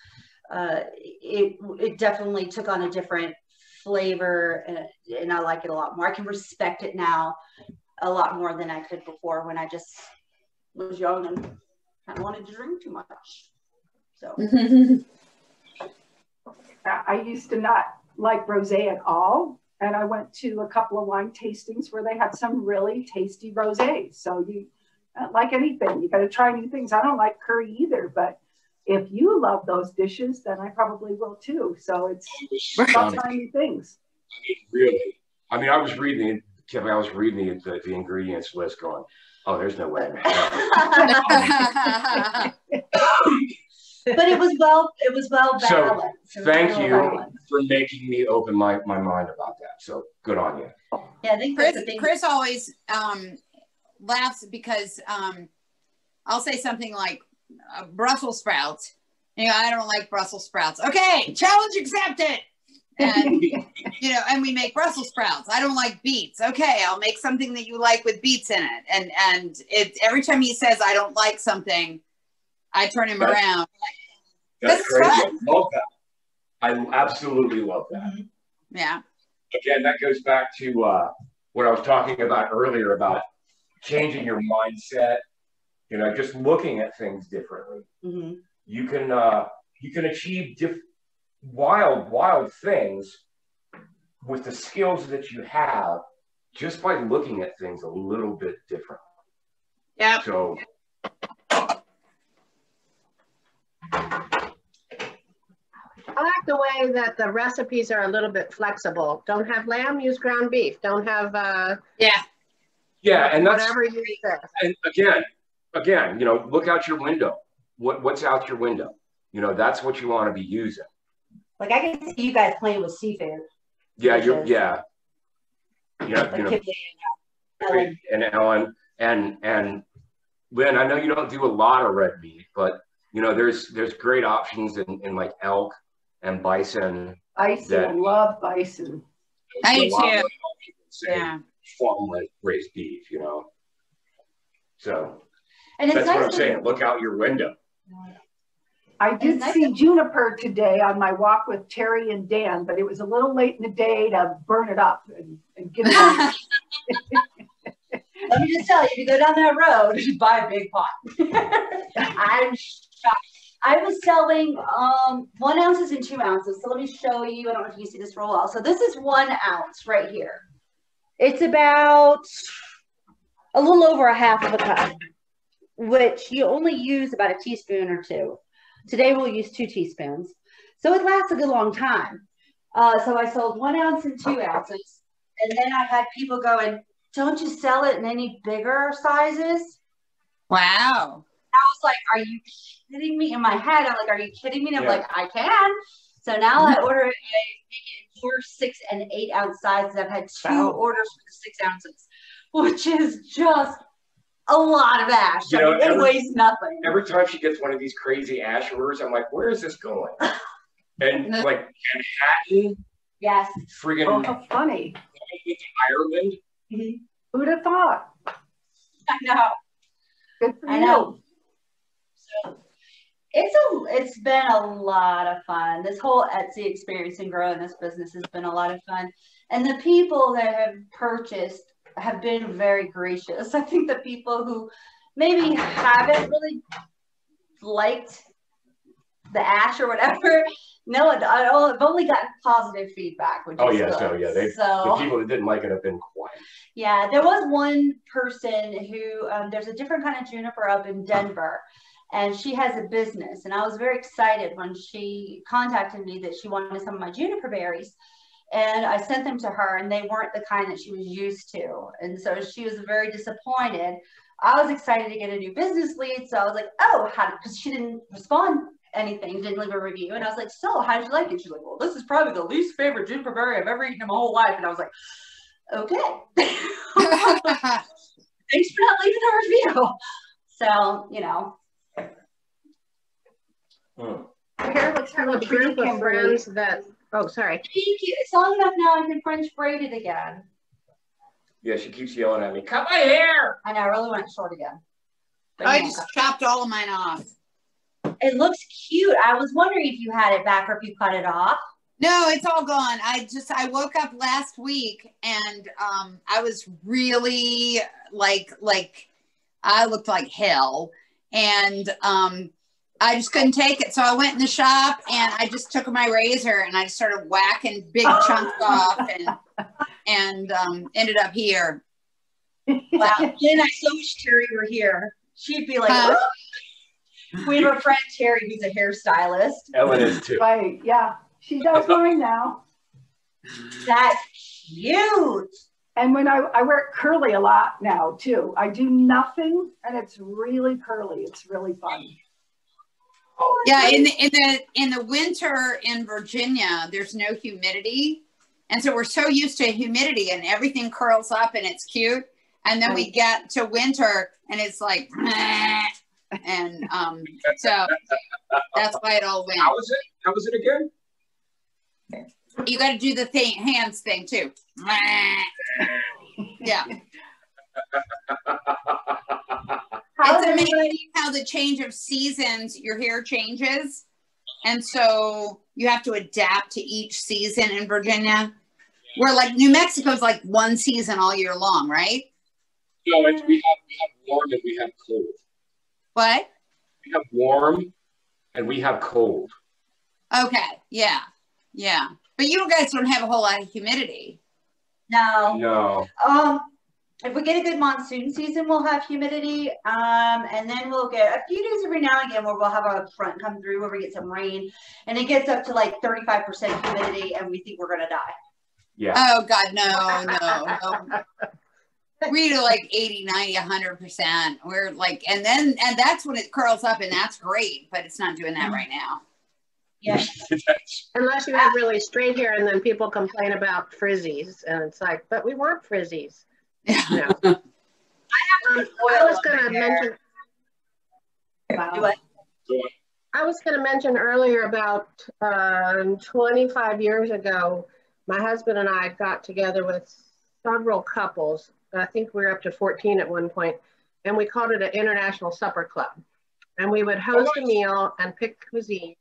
it definitely took on a different flavor, and I like it a lot more. I can respect it now a lot more than I could before when I just was young and kind of wanted to drink too much. So. I used to not like rosé at all, and I went to a couple of wine tastings where they had some really tasty rosés. So you, like anything, you got to try new things. I don't like curry either, but if you love those dishes, then I probably will too. So it's about trying new things. I mean, really. I mean, I was reading the ingredients list, going, "Oh, there's no way." But it was well balanced. So thank you for making me open my mind about that. So good on you. Yeah, I think Chris always laughs because I'll say something like Brussels sprouts. I don't like Brussels sprouts. Okay, challenge accepted. And and we make Brussels sprouts. I don't like beets. Okay, I'll make something that you like with beets in it. And it every time he says I don't like something, I turn him around. That's great. I love that. I absolutely love that. Mm-hmm. Yeah. Again, that goes back to what I was talking about earlier about changing your mindset. Just looking at things differently. Mm-hmm. You can achieve wild things with the skills that you have just by looking at things a little bit different. Yeah. So. I like the way that the recipes are a little bit flexible. Don't have lamb, use ground beef. Don't have yeah. Yeah, and that's whatever you say. and again, you know, look out your window. What's out your window? You know, that's what you want to be using. Like I can see you guys playing with seafood. Yeah, Dishes. yeah, Like you know, Kipling and Ellen. and Ellen and Lynn. I know you don't do a lot of red meat, but you know, there's great options in like elk and bison. Bison, I love bison. I do A lot too. more options than, say, Yeah. farm raised beef, you know. So And it's that's what nice I'm saying. Look out your window. I did nice see juniper today on my walk with Terry and Dan, but it was a little late in the day to burn it up and get it on. Let me just tell you, if you go down that road, you buy a big pot. I'm shocked. I was selling 1 ounces and 2 ounces. So let me show you. I don't know if you can see this real well. So this is 1 ounce right here. It's about a little over a half of a cup, which you only use about a teaspoon or two. Today we'll use 2 teaspoons. So it lasts a good long time. So I sold 1 ounce and 2 ounces. And then I had people going, don't you sell it in any bigger sizes? Wow. I was like, are you kidding me? In my head, I'm like, are you kidding me? And I'm Yeah. like, I can. So now I order it, I make it in 4, 6, and 8 ounce sizes. I've had 2 Wow. orders for the 6 ounces, which is just a lot of ash. You I know, mean, it weighs nothing. Every time she gets one of these crazy ash orders, I'm like, where is this going? And like Manhattan, Yes. friggin' Oh, how funny. Ireland. Who'd have thought? I know. Good for I you. know. So it's been a lot of fun. This whole Etsy experience and growing this business has been a lot of fun. And the people that have purchased have been very gracious. I think the people who maybe haven't really liked the ash or whatever, no, I've only gotten positive feedback. Which Oh is yeah, good. so yeah, the people that didn't like it have been quiet. Yeah, there was one person who, there's a different kind of juniper up in Denver, and she has a business. And I was very excited when she contacted me that she wanted some of my juniper berries. And I sent them to her, and they weren't the kind that she was used to. And so she was very disappointed. I was excited to get a new business lead. So I was like, oh, because she didn't respond anything, didn't leave a review. And I was like, so how did you like it? She's like, well, this is probably the least favorite juniper berry I've ever eaten in my whole life. And I was like, okay. Thanks for not leaving a review. So, you know. Your hair looks Have really a pretty, group of Kimberly. friends that, oh, sorry. Thank you. It's long enough now I can French braid it again. Yeah, she keeps yelling at me, cut my hair. I know, I really want it short again. But I yeah. just chopped all of mine off. It looks cute. I was wondering if you had it back or if you cut it off. No, it's all gone. I woke up last week and I was really like I looked like hell, and I just couldn't take it. So I went in the shop and I just took my razor and I just started whacking big chunks off and ended up here. Wow. Then I so wish Terry were here. She'd be like, Huh? We have a friend, Terry, who's a hairstylist. Ellen is too. Right, yeah. She does mine now. That's cute. And when I wear it curly a lot now too. I do nothing and it's really curly. It's really fun. Yeah, in the winter in Virginia, there's no humidity, and so we're so used to humidity and everything curls up and it's cute. And then we get to winter and it's like, and so that's why it all went. How was it? How was it again? You got to do the hands thing too. Yeah. It's amazing how the change of seasons, your hair changes. And so you have to adapt to each season in Virginia. Where like New Mexico's like one season all year long, right? No, we have warm and we have cold. What? We have warm and we have cold. Okay. Yeah. Yeah. But you guys don't have a whole lot of humidity. No. No. If we get a good monsoon season, we'll have humidity. And then we'll get a few days every now and again where we'll have a front come through where we get some rain. And it gets up to like 35% humidity and we think we're going to die. Yeah. Oh God, no. We do like 80, 90, 100%. We're like, and that's when it curls up, and that's great, but it's not doing that right now. Yeah. Unless you have really straight hair, and then people complain about frizzies, and it's like, but we want frizzies. No. I was going to mention. Wow. I was going to mention earlier about 25 years ago, my husband and I got together with several couples. I think we were up to 14 at one point, and we called it an international supper club. And we would host a meal and pick cuisine.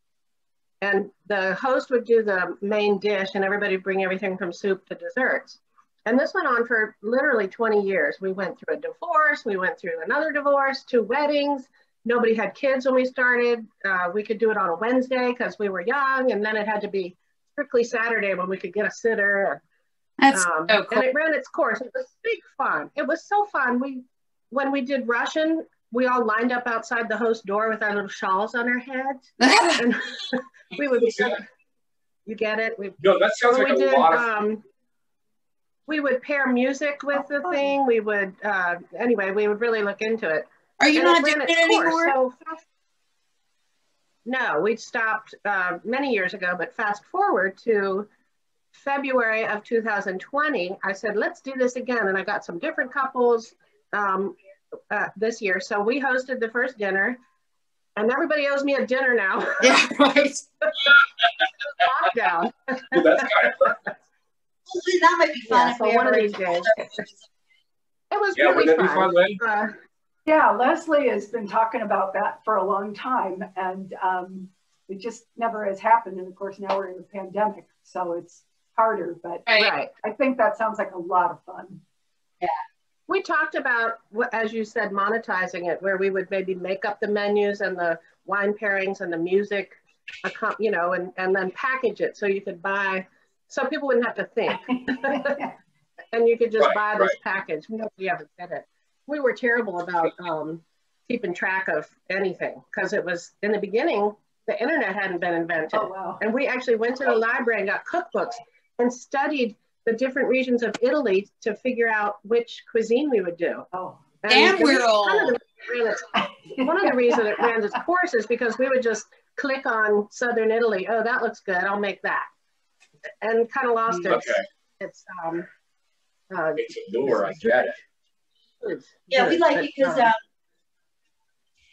And the host would do the main dish, and everybody would bring everything from soup to desserts. And this went on for literally 20 years. We went through a divorce. We went through another divorce, 2 weddings. Nobody had kids when we started. We could do it on a Wednesday because we were young, and then it had to be strictly Saturday when we could get a sitter. That's so cool. And it ran its course. It was big fun. It was so fun. When we did Russian, we all lined up outside the host door with our little shawls on our heads. And we would be, you get it? No, that sounds like a lot of we would pair music with the thing. We would, anyway, we would really look into it. Are you not doing it anymore? So no, we stopped many years ago, but fast forward to February of 2020, I said, let's do this again. And I got some different couples this year. So we hosted the first dinner, and everybody owes me a dinner now. Yeah, right. Lockdown. That's kind of That might be fun. Yeah, so one of these days. It was yeah, really wouldn't that be fun, Lynn? Yeah, Leslie has been talking about that for a long time, and it just never has happened. And of course, now we're in a pandemic, so it's harder, but right. I think that sounds like a lot of fun. Yeah. We talked about, as you said, monetizing it, where we would maybe make up the menus and the wine pairings and the music, you know, and then package it so you could buy, so people wouldn't have to think. And you could just buy this package. Nobody ever did it. We were terrible about keeping track of anything because it was, in the beginning, the internet hadn't been invented. Oh, wow. And we actually went to the library and got cookbooks and studied the different regions of Italy to figure out which cuisine we would do. Oh, and we're old. One of the reasons it ran its course is because we would just click on Southern Italy. Oh, that looks good. I'll make that. And kind of lost its it's a lure, I get it. Yeah, we like it because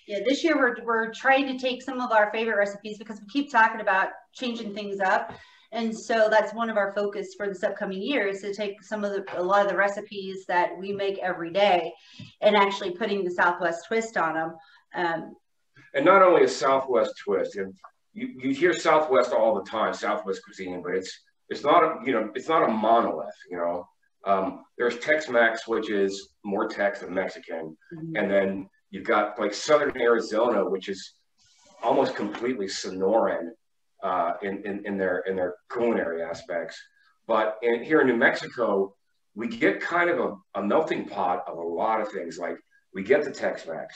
yeah, this year we're trying to take some of our favorite recipes because we keep talking about changing things up, and so that's one of our focus for this upcoming year is to take a lot of the recipes that we make every day and actually putting the Southwest twist on them. And not only a Southwest twist, and you hear Southwest all the time, Southwest cuisine, but it's not a monolith, you know. There's Tex-Mex, which is more Tex than Mexican. Mm-hmm. And then you've got like Southern Arizona, which is almost completely Sonoran in their culinary aspects. But here in New Mexico, we get kind of a melting pot of a lot of things. Like we get the Tex-Mex,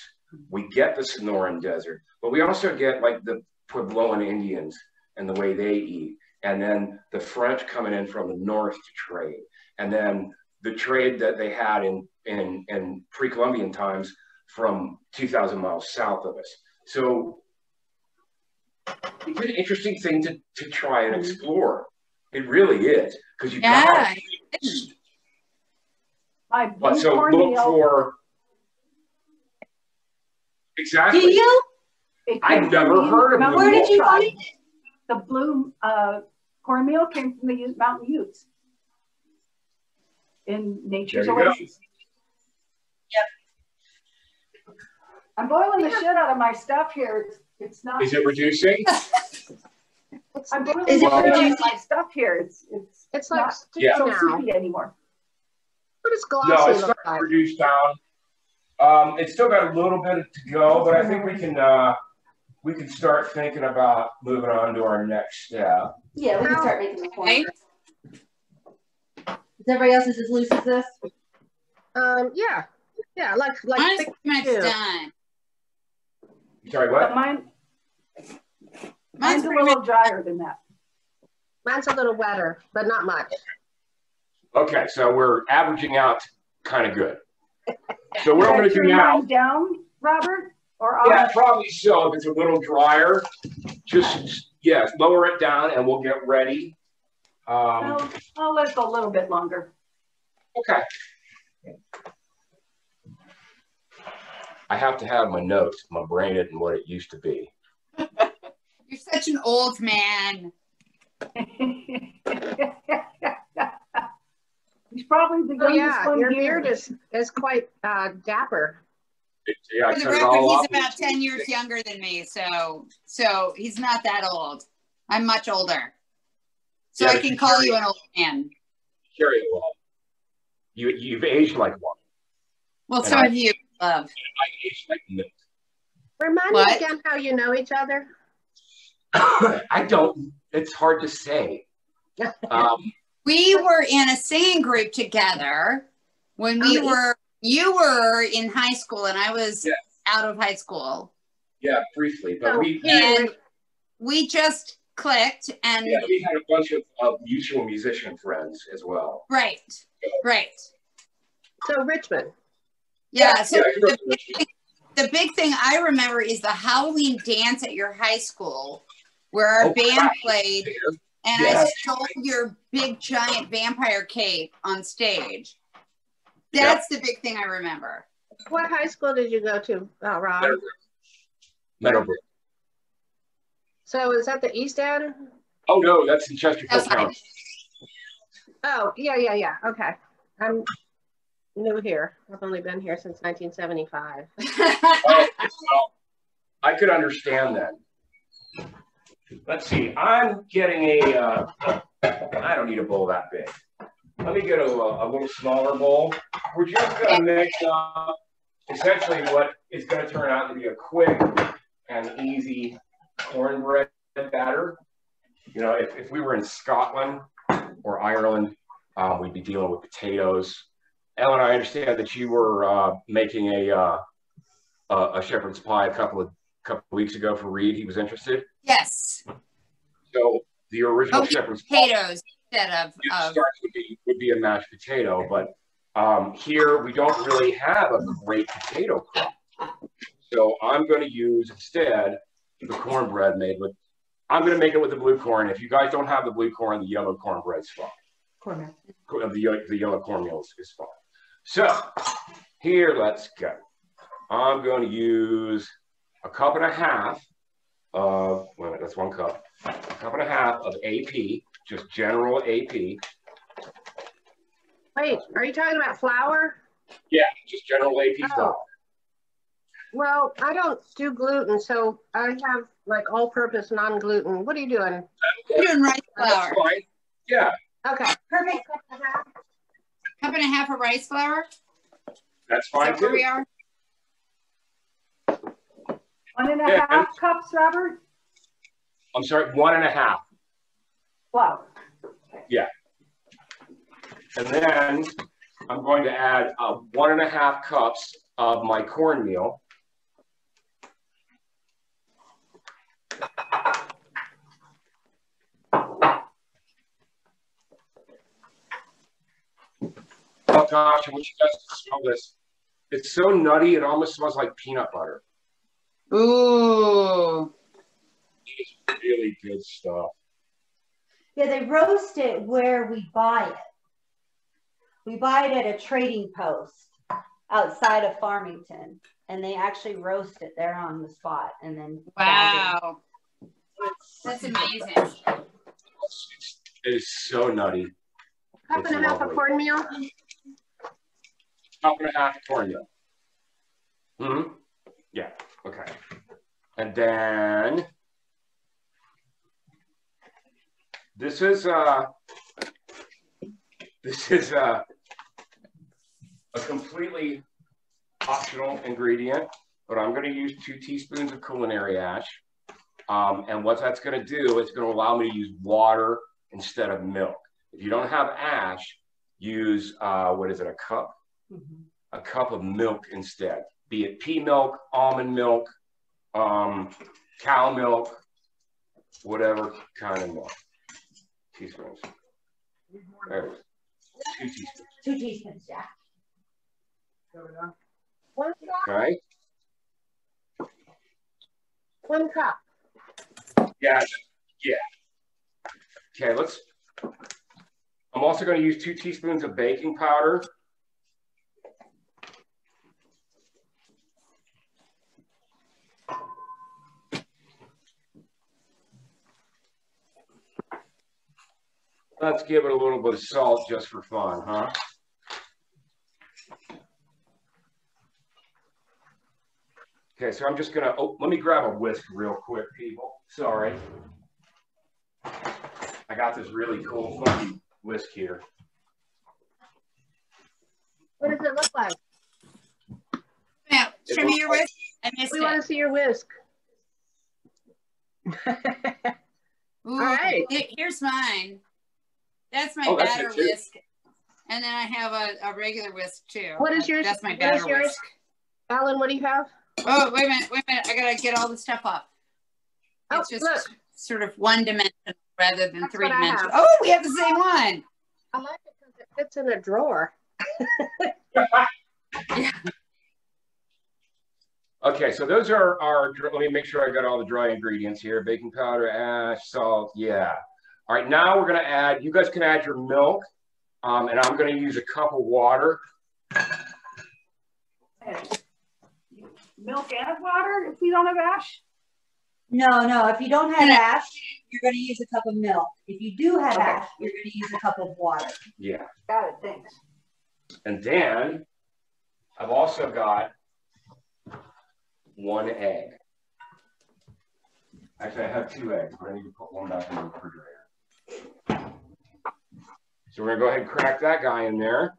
we get the Sonoran Desert, but we also get like the Puebloan Indians and the way they eat. And then the French coming in from the north to trade. And then the trade that they had in pre-Columbian times from 2,000 miles south of us. So it's an interesting thing to try and explore. It really is. Because you got But so look for exactly. Do you? I've never heard of blue. Where did you find it? The blue cornmeal came from the Mountain Utes in Nature's Oasis. Yep. I'm boiling the shit out of my stuff here. It's not. Is it reducing? I'm boiling the shit out of my stuff here. It's like not so soupy anymore. What is glossy? No, it's not reduced down. It's still got a little bit to go, but I think we can start thinking about moving on to our next step. Yeah, we can start making the point. Is everybody else as loose as this? Yeah, like mine's pretty much done. Sorry, what? Mine's a little drier than that. Mine's a little wetter, but not much. Okay, so we're averaging out kind of good. So what I'm going to do turn now? mine down, Robert, or Yeah, off? probably so. If it's a little drier, just lower it down, and we'll get ready. I'll let it go a little bit longer. Okay. I have to have my notes. My brain isn't what it used to be. You're such an old man. He's probably the Oh youngest yeah, one your here. beard is quite dapper. Yeah, I For the cut it record, all he's off. about 10 years younger than me, so he's not that old. I'm much older. So Yeah, I but can you call carry you an old man. Carry it well. You've aged like one. Well, And so I- have you, love. I aged like milk. Remind What? me again how you know each other. I don't. It's hard to say. We were in a singing group together when you were in high school and I was out of high school. Yeah, briefly, but we just clicked and we had a bunch of mutual musician friends as well. right. So Richmond. Yeah. So I grew up in Richmond. the big thing I remember is the Halloween dance at your high school where our band played and I stole your big giant vampire cape on stage. That's the big thing I remember. What high school did you go to, Rob? Meadowbrook. So is that the East End? Oh no, that's in Chesterfield County. Oh, yeah. Okay. I'm new here. I've only been here since 1975. Well, I could understand that. Let's see. I'm getting I don't need a bowl that big. Let me get a little smaller bowl. We're just going to mix up essentially what is going to turn out to be a quick and easy cornbread batter. You know, if we were in Scotland or Ireland, we'd be dealing with potatoes. Ellen, I understand that you were making a shepherd's pie a couple of weeks ago for Reed. He was interested. Yes. So the original shepherd's potatoes instead of starts would be a mashed potato, but here we don't really have a great potato crop. So I'm going to use instead the cornbread made with. I'm going to make it with the blue corn. If you guys don't have the blue corn, the yellow cornbread's fine. Cornmeal. The yellow cornmeal is fine. So here, let's go. I'm going to use a cup and a half of, wait a minute, that's 1 cup. A cup and a half of AP, just general AP. Wait, are you talking about flour? Yeah, just general AP flour. Well, I don't do gluten, so I have like all-purpose non-gluten. What are you doing? You're doing rice flour. That's fine. Yeah. Okay. Perfect. Cup and a half of rice flour. That's fine too. Where we are. 1.5 cups, Robert? I'm sorry, 1.5. Flour. Yeah. And then I'm going to add 1.5 cups of my cornmeal. Oh gosh, I wish you guys could smell this. It's so nutty, it almost smells like peanut butter. Ooh. It's really good stuff. Yeah, they roast it where we buy it. We buy it at a trading post outside of Farmington, and they actually roast it there on the spot. And then wow, that's amazing. It is so nutty. Cup and a half of cornmeal. Cup and a half of cornmeal. Mm-hmm. Yeah. Okay. And then this is a completely optional ingredient, but I'm going to use 2 teaspoons of culinary ash. And what that's going to do, it's going to allow me to use water instead of milk. If you don't have ash, use, what is it, a cup? Mm-hmm. A cup of milk instead, be it pea milk, almond milk, cow milk, whatever kind of milk. Teaspoons. There it is. 2 teaspoons. 2 teaspoons, yeah. One cup. Okay. 1 cup. Yeah. Yeah. Okay, I'm also going to use 2 teaspoons of baking powder. Let's give it a little bit of salt just for fun, huh? Okay, so I'm just gonna, let me grab a whisk real quick, people. Sorry. I got this really cool, funky whisk here. What does it look like? Now, show me your whisk. I missed We it. want to see your whisk. Ooh, All right. Here's mine. That's my That's batter it too. whisk. And then I have a regular whisk too. What is yours? That's my What batter is yours? whisk. Alan, what do you have? Oh, wait a minute. I gotta get all the stuff up. Oh, It's just look. sort of one dimensional rather than That's 3 what I have. dimensional. Oh, we have the same one. I like it because it fits in a drawer. Yeah. Okay, so those are our, let me make sure I got all the dry ingredients here. Baking powder, ash, salt, yeah. All right, now we're gonna add, you guys can add your milk, and I'm gonna use a cup of water. Milk and water if we don't have ash? No. If you don't have ash, you're going to use a cup of milk. If you do have ash, you're going to use a cup of water. Yeah. Got it, thanks. And then I've also got 1 egg. Actually, I have 2 eggs, but I need to put one back in the refrigerator. So we're gonna go ahead and crack that guy in there.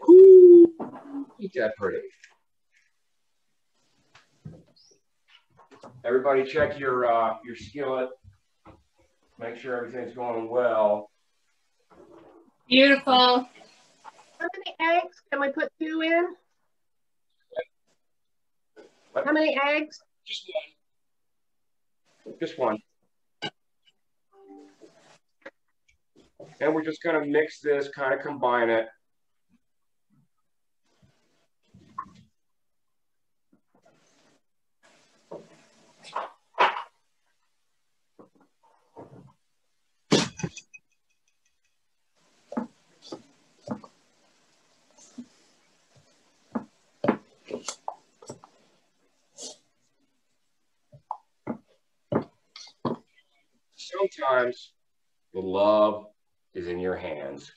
Ooh, eat that pretty. Everybody check your skillet. Make sure everything's going well. Beautiful. How many eggs? Can we put 2 in? What? How many eggs? Just 1. Just 1. And we're just gonna mix this, kind of combine it. Sometimes the love is in your hands.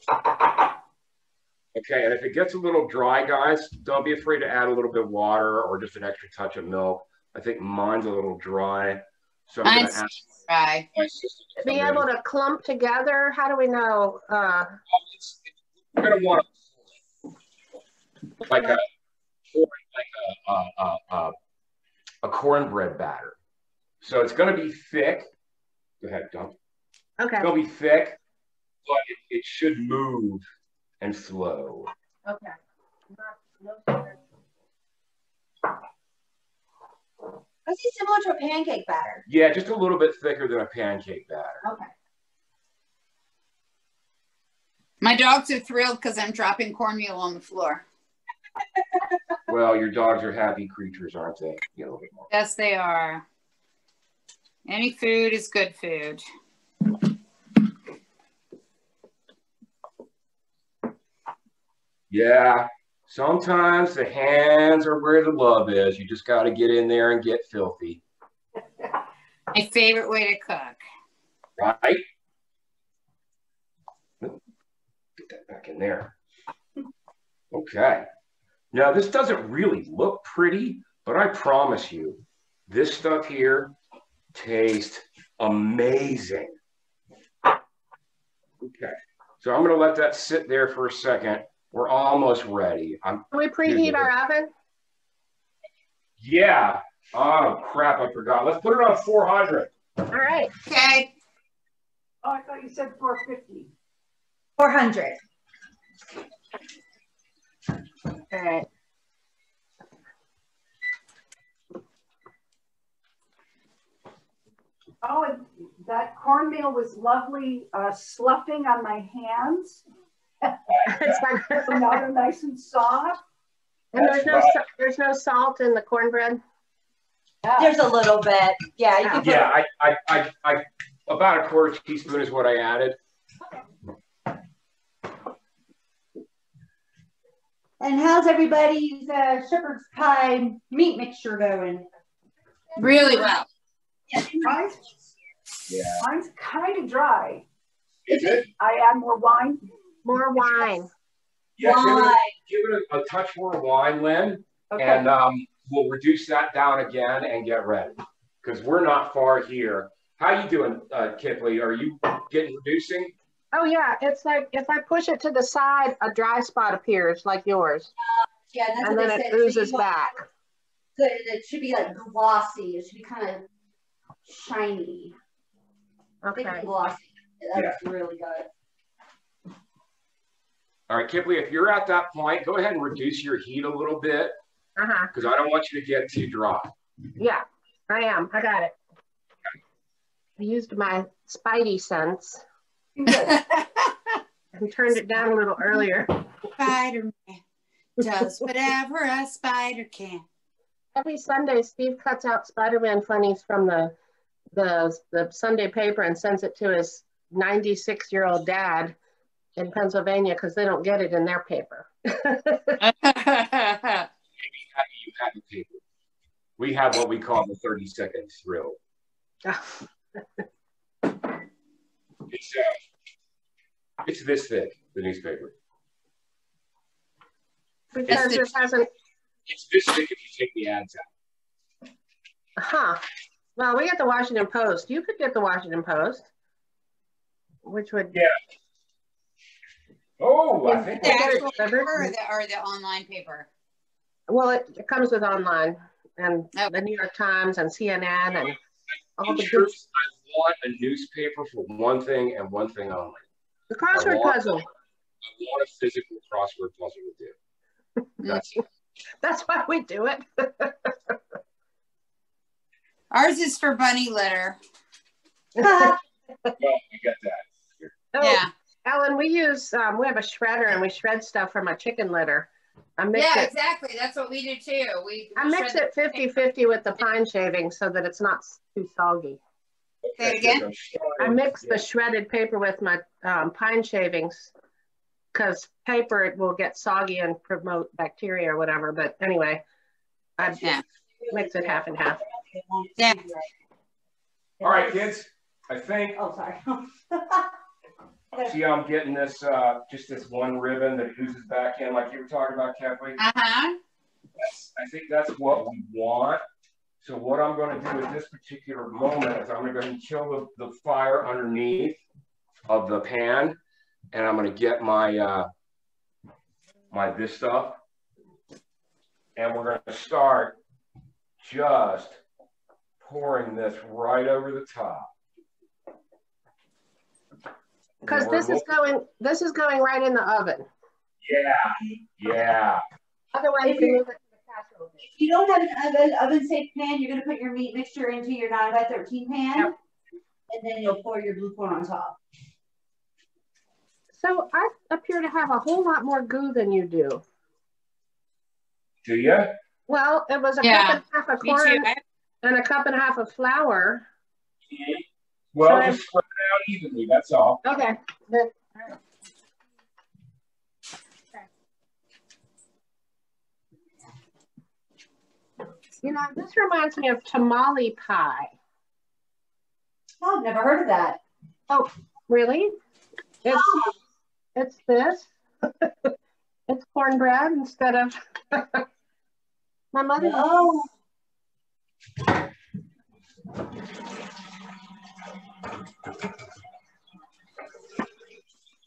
Okay, and if it gets a little dry, guys, don't be afraid to add a little bit of water or just an extra touch of milk. I think mine's a little dry, so I'm going to ask Dry. my sister to Be come in. able to clump together? How do we know? You're going to want like a cornbread batter. So it's going to be thick. Go ahead, Dump. Okay. It's going to be thick, but it should move and flow. Okay. I see similar to a pancake batter. Yeah, just a little bit thicker than a pancake batter. Okay. My dogs are thrilled because I'm dropping cornmeal on the floor. Well, your dogs are happy creatures, aren't they? You know, a little bit more. Yes, they are. Any food is good food. Yeah, sometimes the hands are where the love is. You just got to get in there and get filthy. My favorite way to cook. Right? Get that back in there. Okay. Now, this doesn't really look pretty, but I promise you, this stuff here tastes amazing. Okay. So I'm going to let that sit there for a second. We're almost ready. Can we preheat our oven? Yeah. Oh, crap. I forgot. Let's put it on 400. All right. Okay. Oh, I thought you said 450. 400. All right. Oh, and that corn cornmeal was lovely sloughing on my hands. It's like, So now they're nice and soft. and there's no salt in the cornbread. There's a little bit. Yeah, you can put Yeah, I about a quarter teaspoon is what I added. And how's everybody's shepherd's pie meat mixture going? Really well. Mine's kind of dry. Is it? I add more wine. More wine. Yeah, Wine. give it a touch more wine, Lynn, Okay. and we'll reduce that down again and get ready because we're not far here. How you doing, Kipley? Are you getting reducing? Oh yeah, it's like if I push it to the side, a dry spot appears like yours, Yeah, that's and what then they it said. oozes So you want back. it should be like glossy. It should be kind of shiny. Thick Okay. and glossy. That's really good. All right, Kipley, if you're at that point, go ahead and reduce your heat a little bit because I don't want you to get too dry. Yeah, I am. I got it. I used my spidey sense and turned it down a little earlier. Spider-Man does whatever a spider can. Every Sunday, Steve cuts out Spider-Man funnies from the Sunday paper and sends it to his 96-year-old dad in Pennsylvania because they don't get it in their paper. Maybe you have a paper. We have what we call the 30-second thrill. It's this thick, the newspaper. Because it hasn't. It's this thick if you take the ads out. Huh. Well, we get the Washington Post. You could get the Washington Post, which would. Yeah. Oh, I think The actual delivered. paper or the online paper? Well, it comes with online and Oh. the New York Times and CNN and all the sure good. I want a newspaper for one thing and one thing only. The crossword puzzle. I want a physical crossword puzzle with you. That's it. That's why we do it. Ours is for bunny litter. Well, we get that. Oh, Yeah. Ellen, we use we have a shredder and we shred stuff from a chicken litter. I mix Yeah, it. exactly. That's what we do too. I mix it 50-50 with the pine shavings so that it's not too soggy. Say it again? I mix the shredded paper with my pine shavings because paper it will get soggy and promote bacteria or whatever. But anyway, I mix it half and half. Yeah. All right, kids. I think. Oh, sorry. See, I'm getting this just this one ribbon that oozes back in, like you were talking about, Kathleen. Uh-huh. I think that's what we want. So what I'm going to do at this particular moment is I'm going to go ahead and kill the fire underneath of the pan, and I'm going to get my this stuff, and we're going to start just pouring this right over the top. Because this is going right in the oven. Yeah. Otherwise, you move it to the casserole. If you don't have an oven-safe pan, you're going to put your meat mixture into your 9x13 pan, Yep. and then you'll pour your blue corn on top. So I appear to have a whole lot more goo than you do. Do you? Well, it was a cup and a half of Me too. corn and a cup and a half of flour. Well, So just spread it out evenly. That's all. Okay. You know, this reminds me of tamale pie. Oh, I've never heard of that. Oh, really? It's this. It's cornbread instead of my mother. Oh.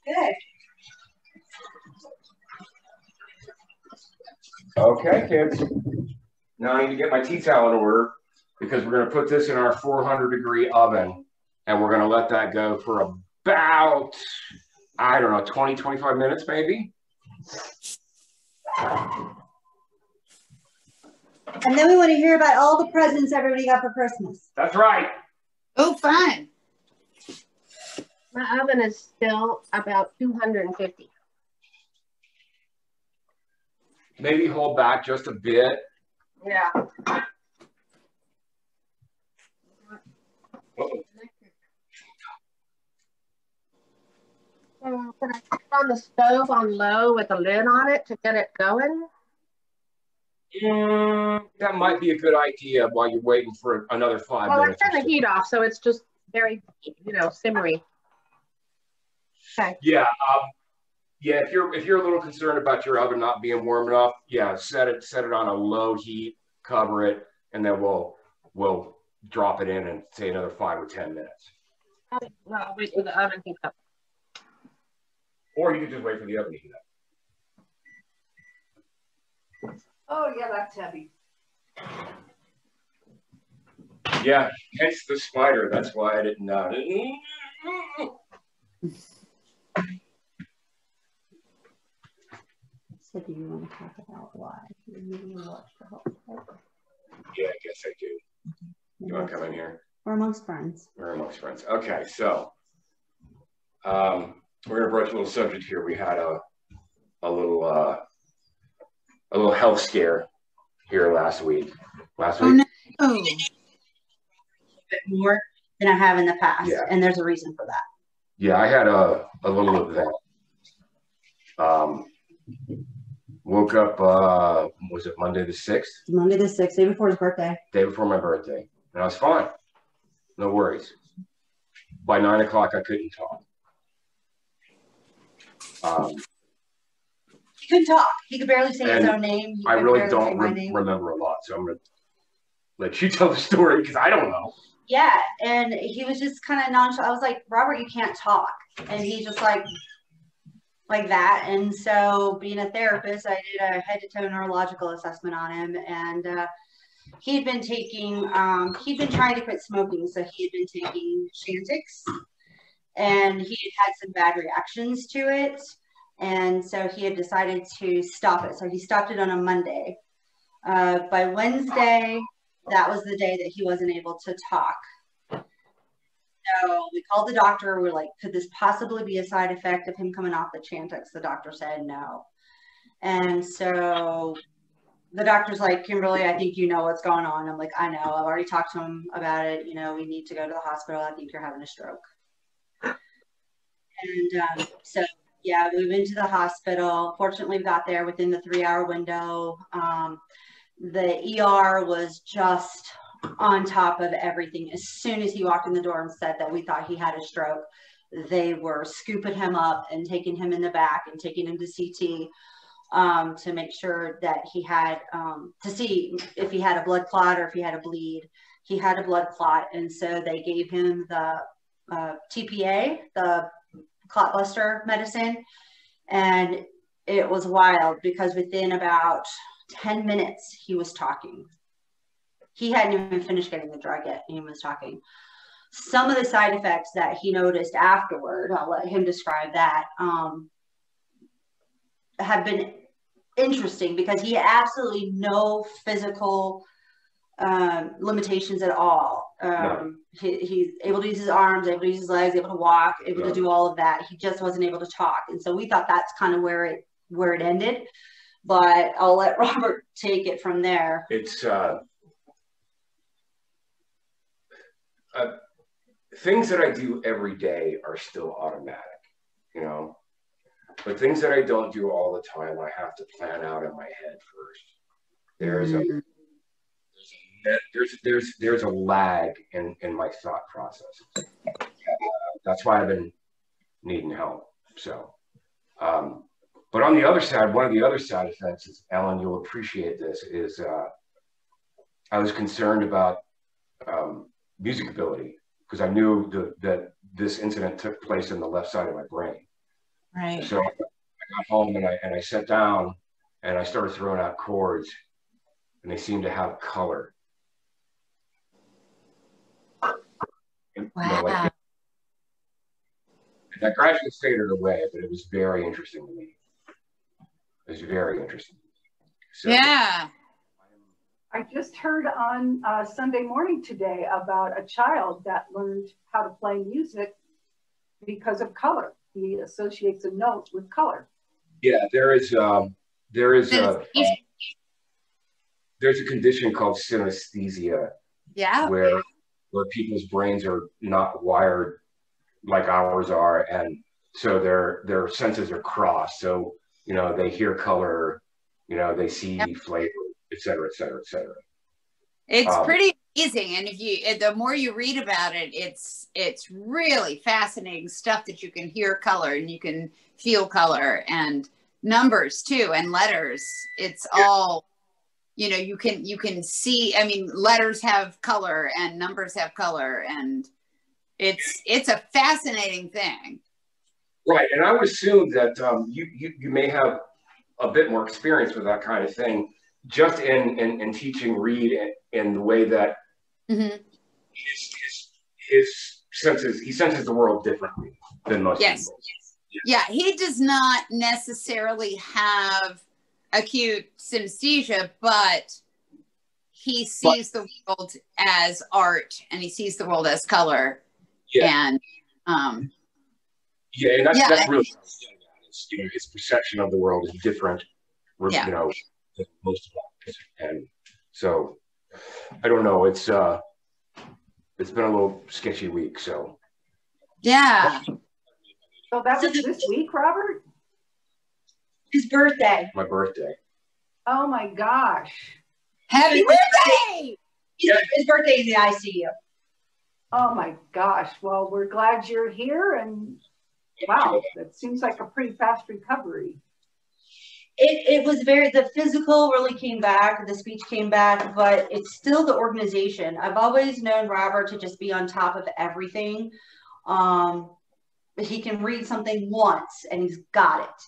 Good. Okay, kids. Now I need to get my tea towel in order because we're going to put this in our 400-degree oven and we're going to let that go for about, I don't know, 20, 25 minutes maybe. And then we want to hear about all the presents everybody got for Christmas. That's right. Oh, fun. My oven is still about 250. Maybe hold back just a bit. Yeah. Can I put it on the stove on low with a lid on it to get it going? That might be a good idea while you're waiting for another 5 Well, I minutes. turned the heat off, so it's just very, simmery. Okay. Yeah, yeah. If you're a little concerned about your oven not being warm enough, yeah, set it on a low heat, cover it, and then we'll drop it in and say another 5 or 10 minutes. Well, I'll wait for the oven to heat up. Or you can just wait for the oven to heat up. Oh yeah, that's heavy. Yeah, hence the spider. That's why I didn't know. So do you want to talk about why you really watch the whole thing? Yeah, I guess I do. You want to come in here? We're amongst friends. We're amongst friends. Okay, so we're gonna broach a little subject here. We had a little health scare here last week. Oh, no. Oh. A bit more than I have in the past, Yeah. And there's a reason for that. Yeah, I had a little event. Woke up, was it Monday the 6th? Monday the 6th, day before his birthday. Day before my birthday. And I was fine. No worries. By 9 o'clock, I couldn't talk. He couldn't talk. He could barely say his own name. I really don't remember a lot. So I'm going to let you tell the story because I don't know. Yeah. And he was just kind of nonchalant. I was like, Robert, you can't talk. And he just like that. And so being a therapist, I did a head to toe neurological assessment on him. And he'd been trying to quit smoking. So he had been taking Chantix and he had some bad reactions to it. And so he had decided to stop it. So he stopped it on a Monday. By Wednesday, that was the day that he wasn't able to talk. So we called the doctor. We're like, could this possibly be a side effect of him coming off the Chantix? The doctor said no. And so the doctor's like, Kimberly, I think you know what's going on. I'm like, I know. I've already talked to him about it. We need to go to the hospital. I think you're having a stroke. And so, yeah, we went to the hospital. Fortunately, we got there within the 3-hour window. The ER was just on top of everything. As soon as he walked in the door and said that we thought he had a stroke, they were scooping him up and taking him in the back and taking him to CT to make sure that he had, to see if he had a blood clot or if he had a bleed. He had a blood clot. And so they gave him the TPA, the clot buster medicine. And it was wild because within about 10 minutes, he was talking. He hadn't even finished getting the drug yet. He was talking. Some of the side effects that he noticed afterward, I'll let him describe that, have been interesting because he had absolutely no physical limitations at all. No. He's able to use his arms, able to use his legs, able to walk, able to do all of that. He just wasn't able to talk. And so we thought that's kind of where it ended. But I'll let Robert take it from there. It's things that I do every day are still automatic, but things that I don't do all the time, I have to plan out in my head first. There's a lag in my thought process. That's why I've been needing help. So, but on the other side, one of the other side effects is, Ellen, you'll appreciate this, is I was concerned about music ability because I knew that this incident took place in the left side of my brain. Right. So I got home and I sat down and I started throwing out chords, and they seemed to have color. And, wow. That gradually faded away, but it was very interesting to me. It was very interesting. So, yeah. I just heard on Sunday morning today about a child that learned how to play music because of color. He associates a note with color. Yeah, there's a condition called synesthesia. Yeah. Where people's brains are not wired like ours are, and so their senses are crossed. So, you know, they hear color, you know, they see flavor, et cetera, et cetera, et cetera. It's pretty amazing, and the more you read about it, it's really fascinating stuff that you can hear color and you can feel color and numbers too and letters. It's all, you know, you can see. I mean, letters have color and numbers have color, and it's a fascinating thing. Right, and I would assume that you may have a bit more experience with that kind of thing, just in teaching Reed in the way that his senses, he senses the world differently than most people. Yeah, he does not necessarily have acute synesthesia, but he sees the world as art and he sees the world as color. And and that's really, you know, his perception of the world is different, you know, than most of us. And so I don't know, it's been a little sketchy week, so So that was this week, Robert? His birthday. My birthday. Oh my gosh. Happy birthday! His birthday is in the ICU. Oh my gosh. Well, we're glad you're here, and wow, that seems like a pretty fast recovery. It was the physical really came back, the speech came back, but it's still the organization. I've always known Robert to just be on top of everything. He can read something once and he's got it.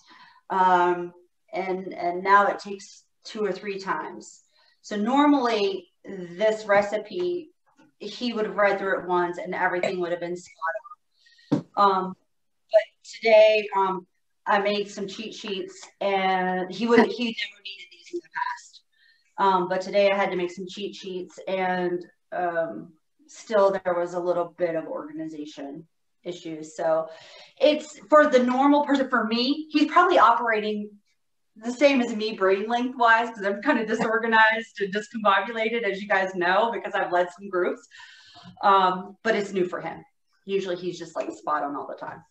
And now it takes 2 or 3 times. So normally this recipe, he would have read through it once and everything would have been spot on. But today, I made some cheat sheets, and he never needed these in the past. But today I had to make some cheat sheets, and still there was a little bit of organization issues. So it's for the normal person. For me, he's probably operating the same as me brain length wise, because I'm kind of disorganized and discombobulated, as you guys know, because I've led some groups. But it's new for him. Usually he's just like spot on all the time.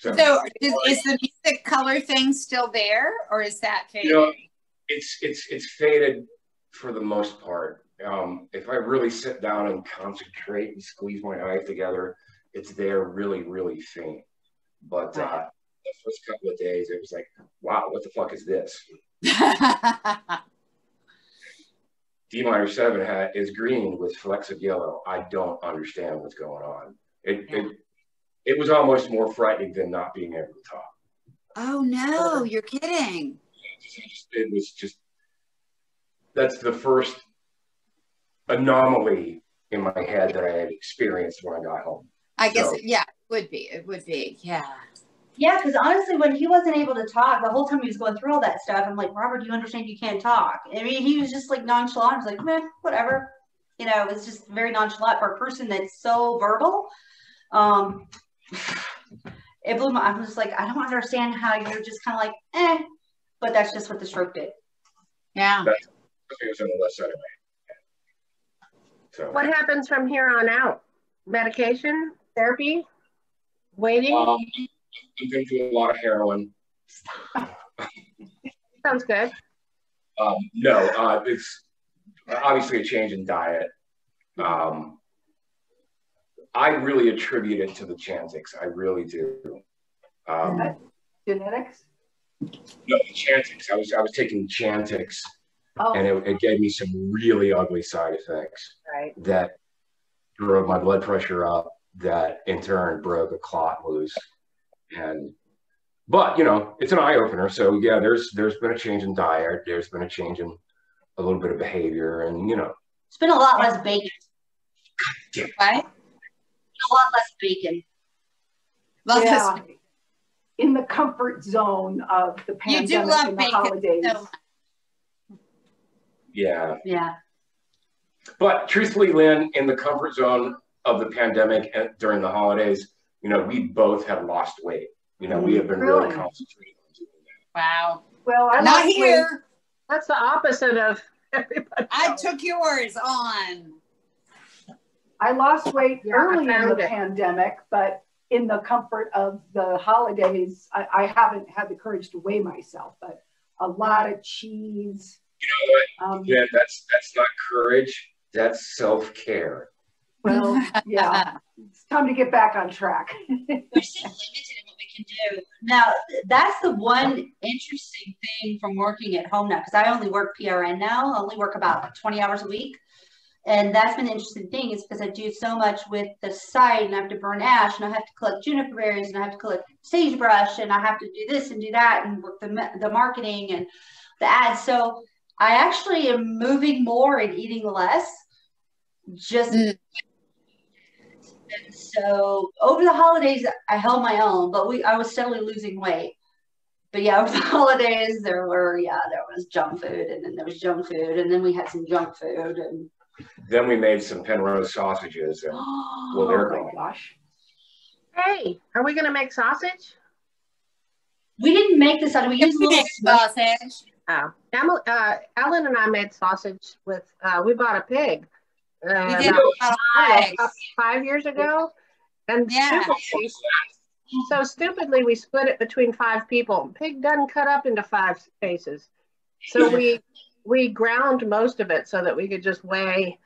So is the music color thing still there, or is that faded? You know, it's faded for the most part. If I really sit down and concentrate and squeeze my eyes together, it's there really, really faint. But the first couple of days, it was like, wow, what the fuck is this? D minor 7 is green with flecks of yellow. I don't understand what's going on. It was almost more frightening than not being able to talk. Oh no, you're kidding. It was just, that's the first anomaly in my head that I had experienced when I got home. I guess, it would be, yeah. Yeah, because honestly, when he wasn't able to talk, the whole time he was going through all that stuff, I'm like, Robert, do you understand you can't talk? I mean, he was just like nonchalant. I was like, meh, whatever. You know, it's just very nonchalant for a person that's so verbal. It blew my, I'm just like, I don't understand how you're just kind of like, but that's just what the stroke did. Yeah. It was on the left side of my head. So, what happens from here on out? Medication, therapy, waiting? I'm going to do a lot of heroin. Sounds good. No, it's obviously a change in diet. I really attribute it to the Chantix. I really do. Genetics? No, the Chantix. I was taking Chantix, and it gave me some really ugly side effects that drove my blood pressure up, that in turn broke a clot loose. But you know, it's an eye opener. So yeah, there's been a change in diet. There's been a change in a little bit of behavior, and you know, it's been a lot less bacon. Right? A lot less bacon. Yeah. In the comfort zone of the pandemic, you do love and the bacon holidays. so much. Yeah. Yeah. But truthfully, Lynn, in the comfort zone of the pandemic and during the holidays, you know, we both have lost weight. You know, we have been really concentrating on doing that. Wow. Well, I Not lost here. weight. That's the opposite of everybody I else. took yours on. I lost weight Yeah, early I in found the it. pandemic, but in the comfort of the holidays, I haven't had the courage to weigh myself, but a lot of cheese. You know what? Yeah, that's not courage. That's self-care. Well, yeah, it's time to get back on track. We're still limited in what we can do. Now, that's the one interesting thing from working at home now, because I only work PRN now. I only work about 20 hours a week. And that's been an interesting thing is because I do so much with the site and I have to burn ash and I have to collect juniper berries and I have to collect sagebrush and I have to do this and do that and work the marketing and the ads. So I actually am moving more and eating less. Just and so over the holidays, I held my own, but I was steadily losing weight. But yeah, over the holidays, there was junk food, and then there was junk food, and then we had some junk food, and then we made some Penrose sausages, and well, they're gone. Gosh. Hey, are we gonna make sausage? We didn't make the sausage. We used little sausage. Oh, Ellen and I made sausage with. We bought a pig. We did about about 5 years ago, and Yeah. stupidly we split it between 5 people. Pig doesn't cut up into 5 pieces, so we ground most of it so that we could just weigh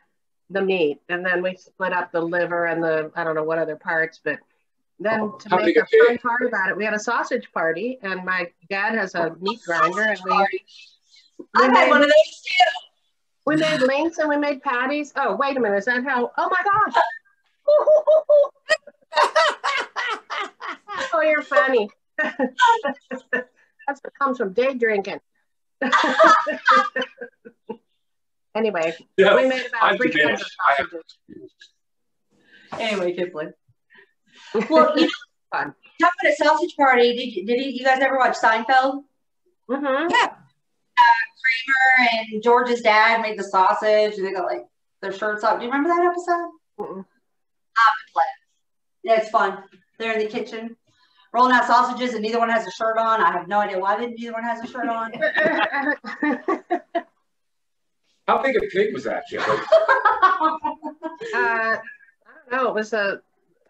the meat, and then we split up the liver and the I don't know what other parts, but then to make a fun part about it, we had a sausage party, and my dad has a meat grinder, and I had one of those too. we made links and we made patties. Oh, wait a minute. Is that how? Oh, my gosh. Oh, you're funny. That's what comes from day drinking. Anyway, Yeah, we made about 3 kinds of sausages. Anyway, Kipling. Well, you know, Fun. talking about a sausage party, did you guys ever watch Seinfeld? Mm-hmm. Yeah. Kramer and George's dad made the sausage, and they got like their shirts off. Do you remember that episode? Mm-mm. Yeah, it's fun. They're in the kitchen rolling out sausages, and neither one has a shirt on. I have no idea why neither one has a shirt on. How big a pig was that, Jim? I don't know. It was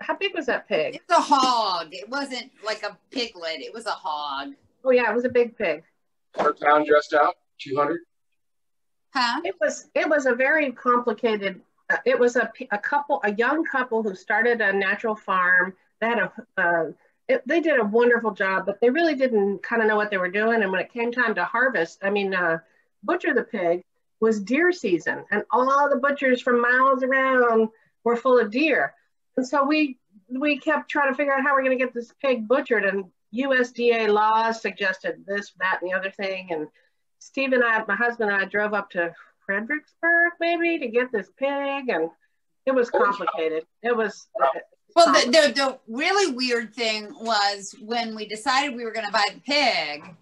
how big was that pig? It's a hog. It wasn't like a piglet. It was a hog. Oh, yeah, it was a big pig. Per pound dressed out? 200? Huh? It was a very complicated. It was a young couple who started a natural farm. They had they did a wonderful job, but they really didn't kind of know what they were doing. And when it came time to harvest, butcher the pig, was deer season, and all the butchers from miles around were full of deer. And so we kept trying to figure out how we're going to get this pig butchered, and USDA laws suggested this, that, and the other thing. And Steve and I, my husband and I, drove up to Fredericksburg maybe to get this pig, and it was complicated. It was Well, the really weird thing was when we decided we were going to buy the pig,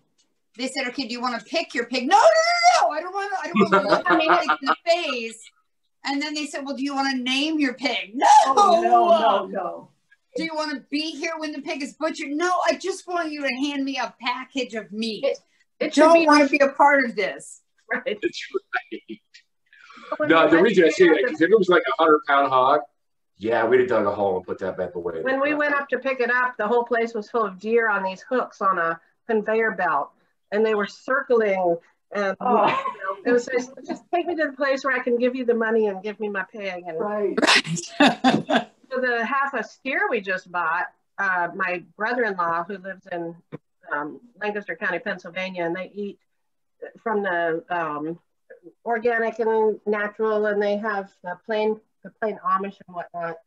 they said, okay, do you want to pick your pig? No, I don't want to look at me in the face. And then they said, well, do you want to name your pig? No. Oh, no. Do you want to be here when the pig is butchered? No, I just want you to hand me a package of meat. it don't want to be a part of this. right. It's right. No, the reason I say that, because if it was like a 100-pound hog, yeah, we'd have dug a hole and put that bad away. When we went up to pick it up, the whole place was full of deer on these hooks on a conveyor belt, and they were circling. And it was just take me to the place where I can give you the money and give me my pig. And Right. so the half a steer we just bought, my brother-in-law who lives in Lancaster County, Pennsylvania, and they eat from the organic and natural, and they have the plain Amish and whatnot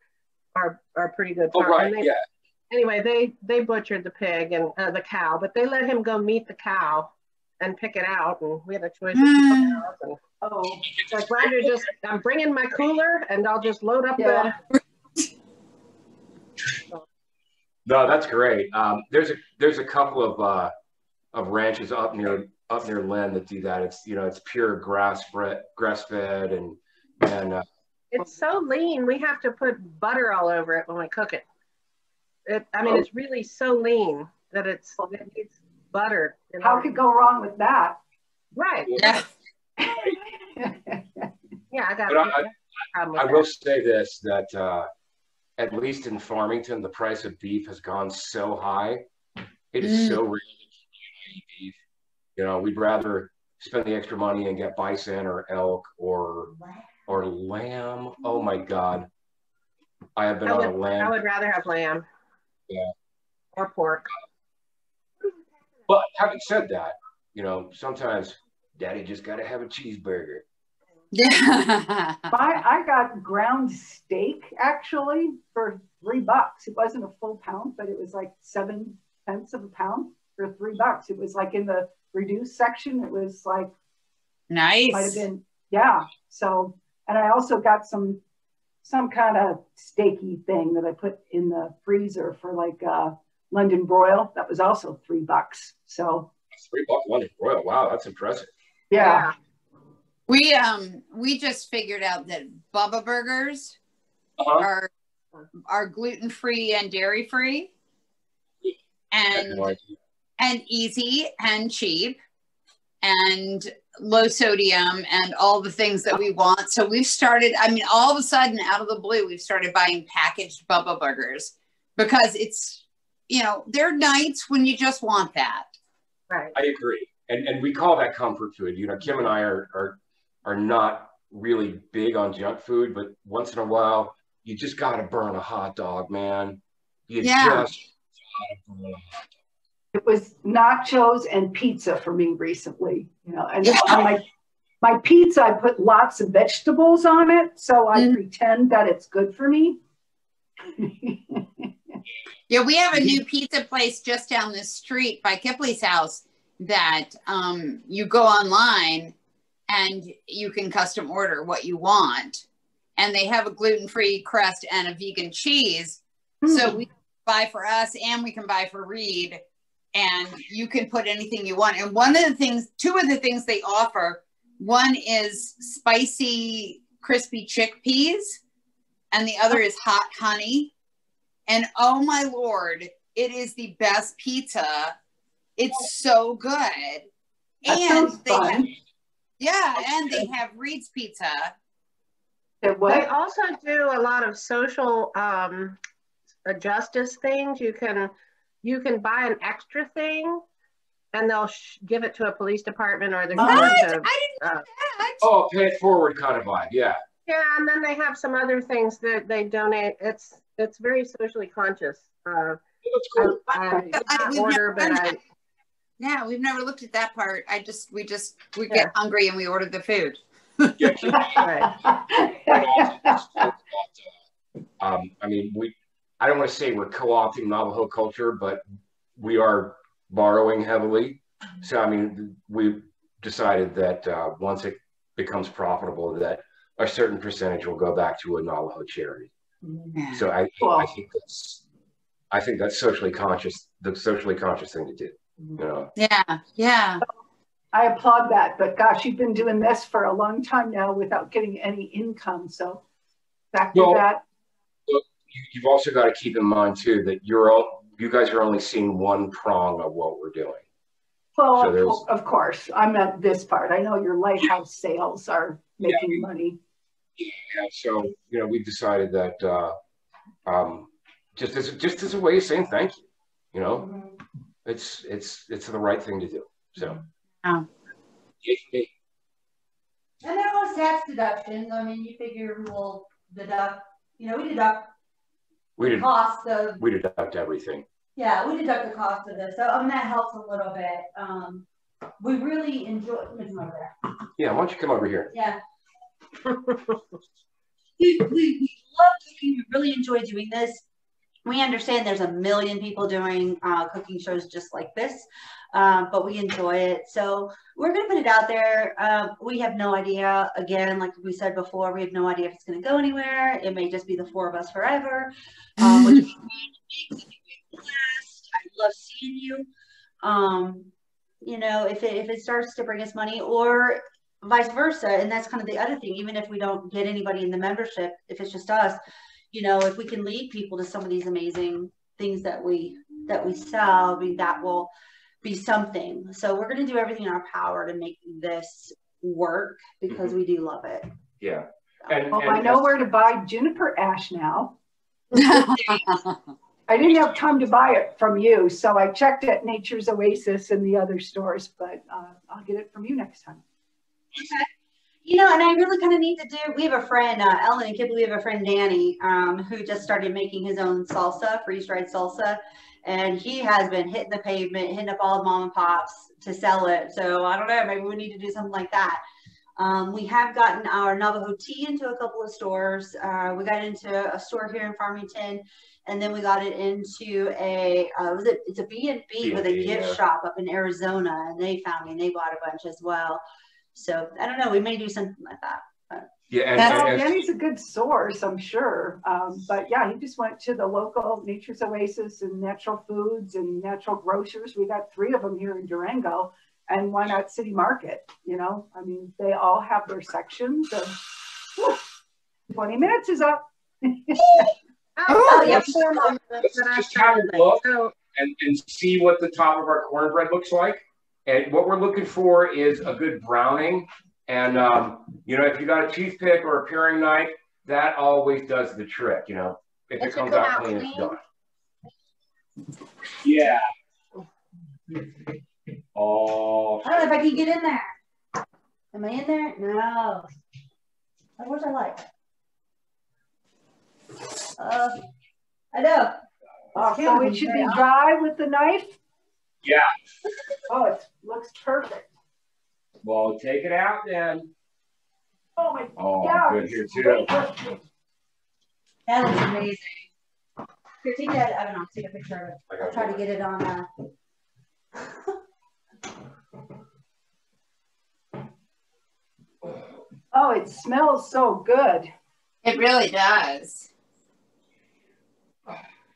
are pretty good. Oh, right, and yeah. Anyway, they butchered the pig and the cow, but they let him go meet the cow and pick it out, and we had a choice of cows. And, like, Roger, I'm bringing my cooler, and I'll just load up the. No, that's great. There's a couple of ranches up near Lynn that do that. It's it's pure grass fed and It's so lean. We have to put butter all over it when we cook it. I mean, it's really so lean that it needs butter. How could go wrong with that? Right. Yeah. Yeah, I got I will say this, that at least in Farmington, the price of beef has gone so high. It is so rare to eat beef. You know, we'd rather spend the extra money and get bison or elk or lamb. Oh my God. I have been on a lamb. I would rather have lamb. Yeah. Or pork. But having said that, you know, sometimes daddy just got to have a cheeseburger. Yeah. I got ground steak actually for $3. It wasn't a full pound, but it was like 7 cents of a pound for $3. It was like in the reduced section. It was like Nice. might have been, yeah. So, and I also got some kind of steaky thing that I put in the freezer for like London broil. That was also $3. So $3 London broil. Wow, that's impressive. yeah. We just figured out that Bubba Burgers are gluten-free and dairy-free and easy and cheap and low sodium and all the things that we want. So we've started, I mean, all of a sudden out of the blue, we've started buying packaged Bubba Burgers because it's, you know, there are nights when you just want that. Right. I agree. And we call that comfort food. You know, Kim and I are not really big on junk food, but once in a while, you just got to burn a hot dog, man. You just got to burn a hot dog. It was nachos and pizza for me recently, you know, and on my pizza, I put lots of vegetables on it. So I pretend that it's good for me. Yeah, we have a new pizza place just down the street by Kipley's house that you go online and you can custom order what you want. And they have a gluten-free crust and a vegan cheese. So we can buy for us and we can buy for Reed. And you can put anything you want. And two of the things they offer, one is spicy, crispy chickpeas, and the other is hot honey. And oh my Lord, it is the best pizza. It's so good. And they have Reed's Pizza. They also do a lot of social justice things. You can buy an extra thing and they'll give it to a police department or they're going to. I didn't know that. Oh, pay it forward kind of vibe. Yeah. Yeah. And then they have some other things that they donate. It's very socially conscious. That's cool. Yeah, we've never looked at that part. We get hungry and we order the food. I mean, I don't want to say we're co-opting Navajo culture, but we are borrowing heavily. So, I mean, we decided that once it becomes profitable, that a certain percentage will go back to a Navajo charity. Yeah. So I think that's socially conscious, the socially conscious thing to do. You know? Yeah. I applaud that, but gosh, you've been doing this for a long time now without getting any income. So back to that. You've also got to keep in mind too that you guys are only seeing one prong of what we're doing. Well, so of course, I meant this part. I know your lighthouse sales are making money. Yeah. So we've decided that just as a way of saying thank you. You know, it's the right thing to do. So. And there was tax deductions. I mean, you figure we'll deduct. We deduct everything. Yeah, we deduct the cost of this. So that helps a little bit. We really enjoy. Let me come over there. Yeah, why don't you come over here? Yeah. we love cooking. We really enjoy doing this. We understand there's a million people doing cooking shows just like this, but we enjoy it. So we're going to put it out there. We have no idea. Again, like we said before, we have no idea if it's going to go anywhere. It may just be the four of us forever, which is I love seeing you. If it starts to bring us money, or vice versa. And that's kind of the other thing, even if we don't get anybody in the membership, if it's just us, you know, if we can lead people to some of these amazing things that we sell, I mean, that will be something. So we're going to do everything in our power to make this work because we do love it. Yeah. Well, I know where to buy juniper ash now. I didn't have time to buy it from you, so I checked at Nature's Oasis and the other stores, but I'll get it from you next time. Okay. You know, and I really kind of need to do, we have a friend, Ellen and Kibble, we have a friend, Danny, who just started making his own salsa, freeze-dried salsa, and he has been hitting the pavement, hitting up all the mom and pops to sell it. So I don't know, maybe we need to do something like that. We have gotten our Navajo tea into a couple of stores. We got into a store here in Farmington, and then we got it into a, it's a B&B with a gift shop up in Arizona, and they found me and they bought a bunch as well. So I don't know, we may do something like that. But. Yeah, and Danny's a good source, I'm sure. But yeah, he just went to the local Nature's Oasis and Natural Foods and Natural Grocers. We got 3 of them here in Durango, and one at City Market. You know, I mean, they all have their sections. Of, 20 minutes is up. Let's just have a look and see what the top of our cornbread looks like. And what we're looking for is a good browning. And, you know, if you got a toothpick or a paring knife, that always does the trick, you know. If it comes out clean, it's done. Yeah. Oh. I don't know if I can get in there. Am I in there? No. Where's our light? I know. So it should be dry with the knife? Yeah. Oh, it looks perfect. Well, take it out then. Oh my God. God. Good here too. That looks amazing. Here, take that. I don't know. Take a picture of it. I'll try to get it on. Oh, it smells so good. It really does.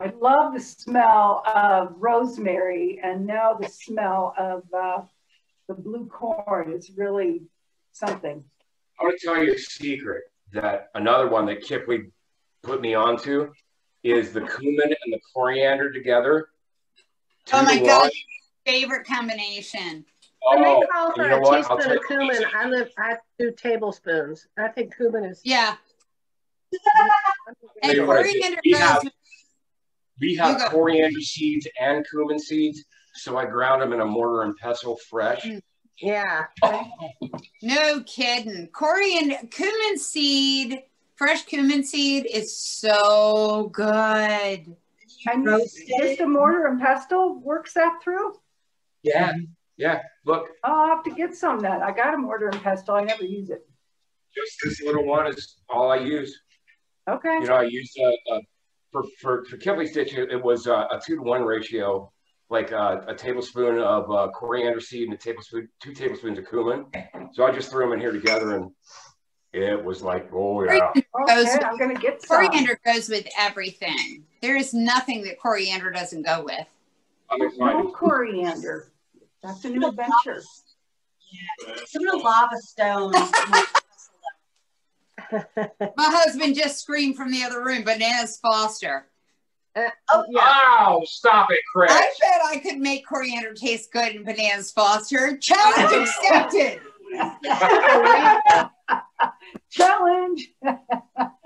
I love the smell of rosemary, and now the smell of the blue corn is really something. I want to tell you a secret that another one that Kipley put me onto is the cumin and the coriander together. Oh my God, favorite combination. When they call and for you know a what? teaspoon of cumin, I do tablespoons. I think cumin is. Yeah. Tell And you what I did. coriander We goes have, with, we have coriander seeds and cumin seeds, so I ground them in a mortar and pestle fresh. Yeah. no kidding. Coriander, cumin seed, fresh cumin seed is so good. And just a mortar and pestle works that through? Yeah, yeah. Look, I'll have to get some then. I got a mortar and pestle. I never use it. just this little one is all I use. Okay. You know, I used for Kipley stitch. It was a 2-to-1 ratio, like a tablespoon of coriander seed and 2 tablespoons of cumin. So I just threw them in here together, and it was like, oh yeah. Okay, I'm gonna get some. Coriander goes with everything. There is nothing that coriander doesn't go with. I'm excited. No coriander. That's a new adventure. Yeah. Some of the lava stones. My husband just screamed from the other room, Bananas Foster. Yeah. Oh, stop it, Chris. I bet I could make coriander taste good in Bananas Foster. Challenge accepted. Challenge.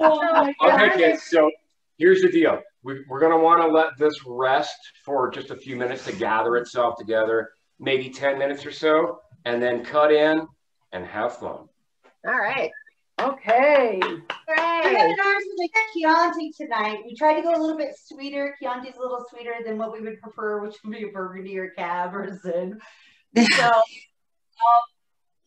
Okay, kids. So here's the deal. We're going to want to let this rest for just a few minutes to gather itself together, maybe 10 minutes or so, and then cut in and have fun. All right. Okay. We're having ours with Chianti tonight. We tried to go a little bit sweeter. Chianti's a little sweeter than what we would prefer, which would be a Burgundy or Cab or Zin. So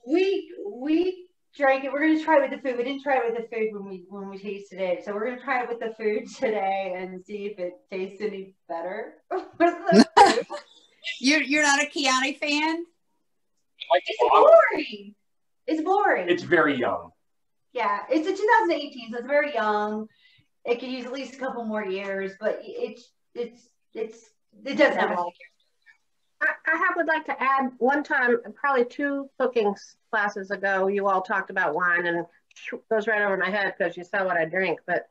we drank it. We're going to try it with the food. We didn't try it with the food when we tasted it. So we're going to try it with the food today and see if it tastes any better. You're not a Chianti fan? It's boring. It's boring. It's very young. Yeah, it's a 2018, so it's very young. It could use at least a couple more years, but it doesn't have a lot of character. I would like to add one time, probably 2 cooking classes ago, you all talked about wine and goes right over my head because you saw what I drink, but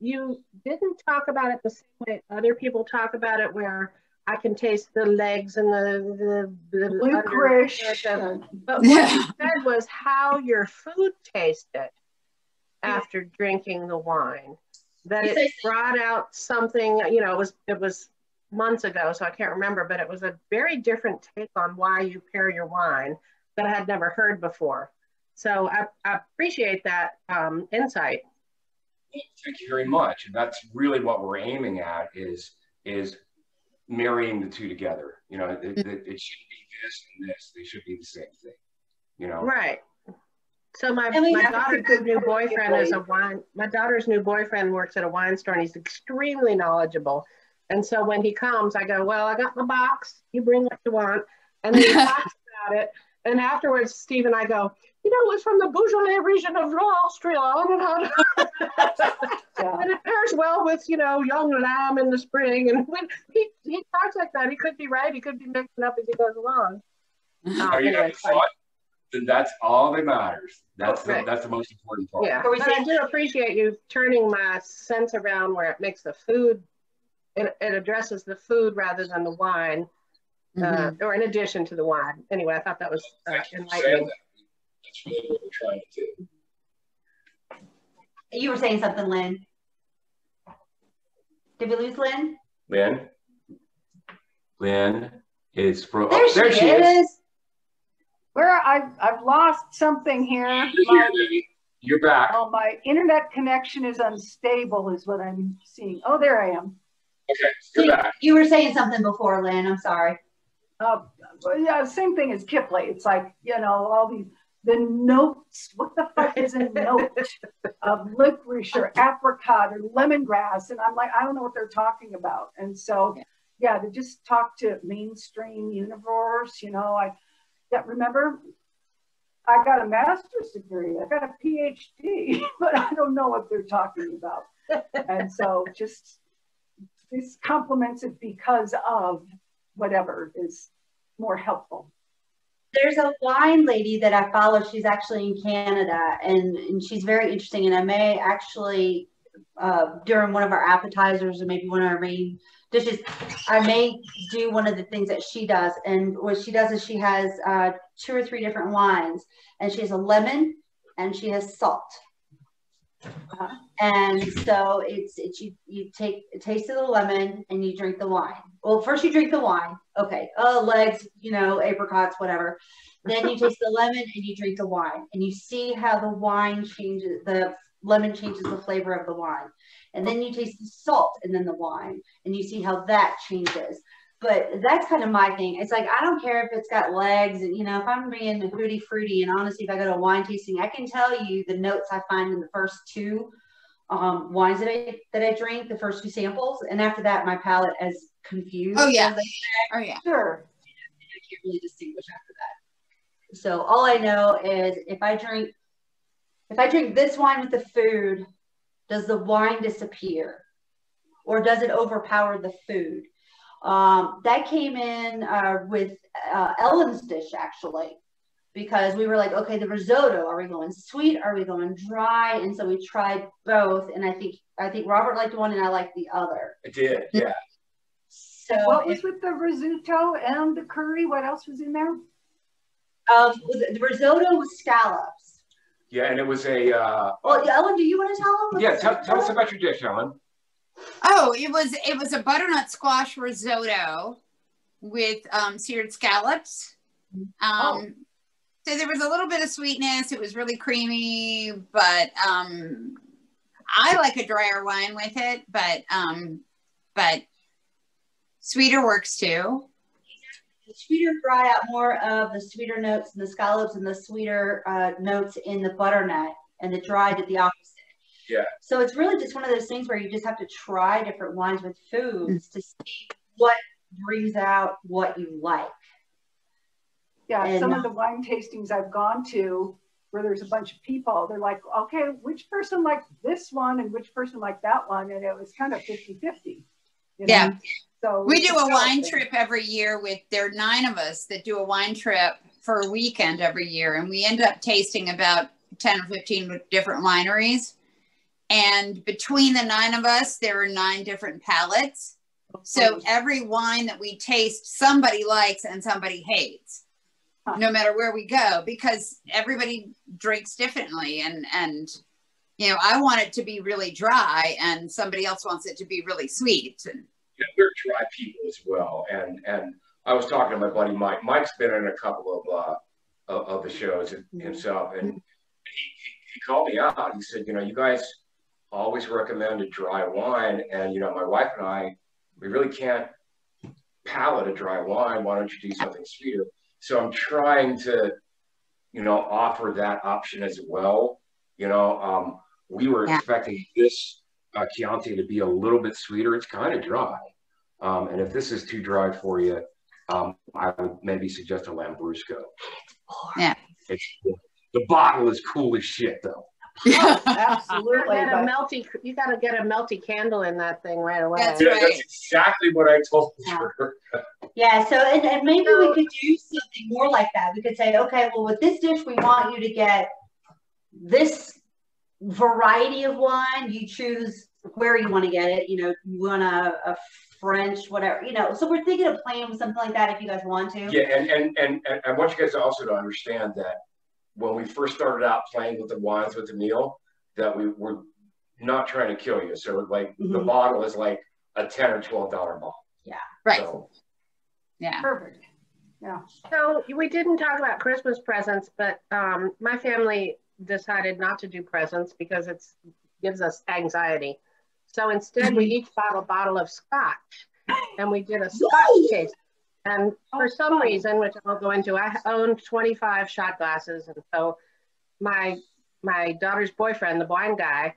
you didn't talk about it the same way other people talk about it, where I can taste the legs and the licorice. But what you said was how your food tasted after drinking the wine. That it brought out something, you know, it was months ago, so I can't remember, but it was a very different take on why you pair your wine that I had never heard before. So I appreciate that insight. Thank you very much. And that's really what we're aiming at is marrying the two together. You know, it should be this and this. They should be the same thing, you know? Right. So my daughter's new boyfriend is my daughter's new boyfriend works at a wine store and he's extremely knowledgeable. And so when he comes, I go, well, I got my box. You bring what you want. And then he talks about it. And afterwards, Steve and I go, you know, it's from the Beaujolais region of Austria. And it pairs well with, you know, young lamb in the spring. And when he talks like that, he could be right. He could be mixing up as he goes along. Anyway, then that's all that matters. That's the most important part. Yeah, but I do appreciate you turning my sense around where it makes the food, it addresses the food rather than the wine, or in addition to the wine. Anyway, I thought that was enlightening. That's really what we're trying to do. You were saying something, Lynn. Did we lose Lynn? Lynn is from. There she is. Where I've lost something here. You're back. Oh, my internet connection is unstable, is what I'm seeing. Oh, there I am. Okay, you're back. You were saying something before, Lynn. I'm sorry. Well, yeah, same thing as Kipley. It's like, you know, all the notes. What the fuck is a note of licorice or apricot or lemongrass? And I'm like, I don't know what they're talking about. And so, yeah, to just talk to mainstream universe, you know, remember, I got a master's degree, I got a PhD, but I don't know what they're talking about. And so just this complements it because of whatever is more helpful. There's a wine lady that I follow. She's actually in Canada, and she's very interesting. And I may actually, during one of our appetizers or maybe one of our main dishes, I may do one of the things that she does. And what she does is she has 2 or 3 different wines, and she has a lemon and she has salt. And so it's you take a taste of the lemon and you drink the wine. Well, first you drink the wine. Okay. Legs, you know, apricots, whatever. Then you taste the lemon and you drink the wine, and you see how the wine changes, the lemon changes the flavor of the wine. And then you taste the salt and then the wine, and you see how that changes. But that's kind of my thing. It's like, I don't care if it's got legs, and, you know, if I'm being hooty fruity, and honestly, if I go to a wine tasting, I can tell you the notes I find in the first 2 wines that I drink, the first 2 samples. And after that, my palate is confused. Oh yeah. Oh yeah. Sure. I can't really distinguish after that. So all I know is if I drink this wine with the food, does the wine disappear, or does it overpower the food? That came in with Ellen's dish, actually, because we were like, okay, the risotto, are we going sweet? Are we going dry? And so we tried both, and I think Robert liked one and I liked the other. I did, yeah. So what was with the risotto and the curry? What else was in there? The risotto was scallops. Yeah, and it was a. Well, Ellen, do you want to tell them? Yeah, tell us about your dish, Ellen. Oh, it was a butternut squash risotto with seared scallops. So there was a little bit of sweetness. It was really creamy, but I like a drier wine with it. But sweeter works too. The sweeter brought out more of the sweeter notes in the scallops and the sweeter notes in the butternut, and the dry did the opposite. Yeah. So it's really just one of those things where you just have to try different wines with foods to see what brings out what you like. Yeah, And some of the wine tastings I've gone to where there's a bunch of people, they're like, okay, which person liked this one and which person liked that one? And it was kind of 50-50. You know? Yeah. So we do a wine trip every year there are 9 of us that do a wine trip for a weekend every year. And we end up tasting about 10 or 15 different wineries. And between the 9 of us, there are 9 different palates. So every wine that we taste, somebody likes and somebody hates, no matter where we go, because everybody drinks differently. And you know, I want it to be really dry and somebody else wants it to be really sweet. Yeah, we're dry people as well. And I was talking to my buddy Mike. Mike's been in a couple of the shows himself, and he called me out. He said, you know, you guys always recommend a dry wine, and you know, my wife and I, we really can't palate a dry wine. Why don't you do something sweeter? So I'm trying to, you know, offer that option as well. You know, we were expecting this Chianti to be a little bit sweeter. It's kind of dry. And if this is too dry for you, I would maybe suggest a Lambrusco. Yeah. The bottle is cool as shit, though. Oh, absolutely. You got to get a melty candle in that thing right away. That's Yeah, right. that's exactly what I told her. Yeah, so and maybe we could do something more like that. We could say, okay, well, with this dish, we want you to get this variety of wine. You choose where you want to get it. You know, you want a French, whatever, you know. So we're thinking of playing with something like that if you guys want to. Yeah, and I want you guys also to understand that when we first started out playing with the wines with the meal, that we were not trying to kill you. So like the bottle is like a $10 or $12 bottle. Yeah. Right. So, Yeah. Perfect. Yeah. So we didn't talk about Christmas presents, but my family decided not to do presents because it gives us anxiety. So instead, we each bought a bottle of scotch, and we did a scotch case. And for some reason, which I won't go into, I owned 25 shot glasses, and so my daughter's boyfriend, the wine guy,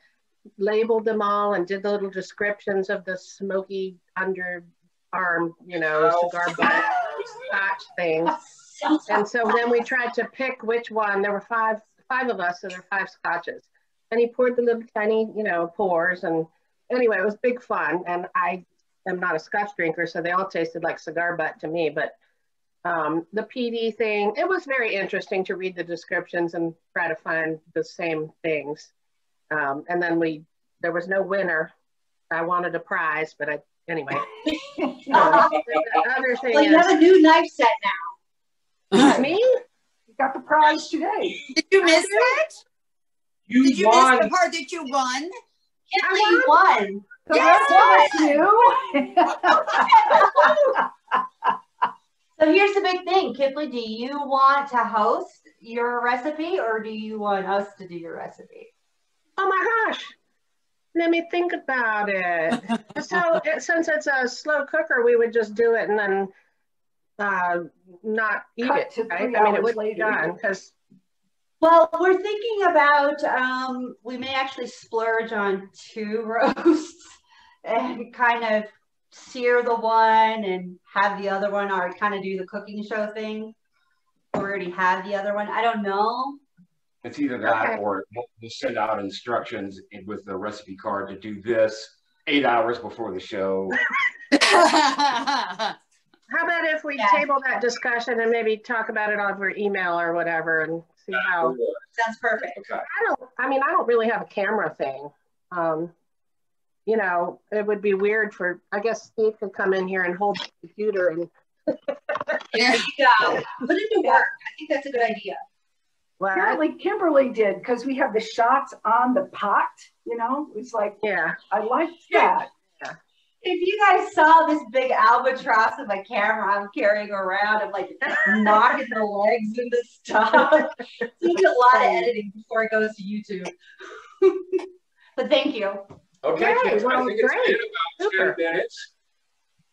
labeled them all and did the little descriptions of the smoky underarm, you know, cigar butt scotch thing. And so then we tried to pick which one. There were five of us, so there were 5 scotches. And he poured the little tiny, you know, pours. And anyway, it was big fun. And I am not a scotch drinker, so they all tasted like cigar butt to me. But the PD thing, it was very interesting to read the descriptions and try to find the same things. And then there was no winner. I wanted a prize, but anyway. The other thing well, you have a new knife set now. Me? You got the prize today. Did you miss it? Did you won. miss the part that you won? You won. The rest of us knew. So here's the big thing, Kipley. Do you want to host your recipe, or do you want us to do your recipe? Oh my gosh. Let me think about it. So since it's a slow cooker, we would just do it and then not eat Cut it, to right? 3 I mean, it hours would be later. done because Well, we're thinking about we may actually splurge on 2 roasts and kind of sear the one and have the other one, or kind of do the cooking show thing. We already have the other one. I don't know. it's either that or we'll send out instructions with the recipe card to do this 8 hours before the show. how about if we table that discussion and maybe talk about it over email or whatever and see how. Sounds perfect. Okay. I don't really have a camera thing. You know, it would be weird I guess Steve could come in here and hold the computer and. Yeah. Yeah, put it to work. I think that's a good idea. Well, Apparently Kimberly did, because we have the shots on the pot, you know. It's like, yeah. I liked that. If you guys saw this big albatross of a camera I'm carrying around, I'm like knocking the legs into stuff. It's a lot of editing before it goes to YouTube. But thank you. Okay, Okay, kids, well, I think it's great. been about 10 Super. minutes.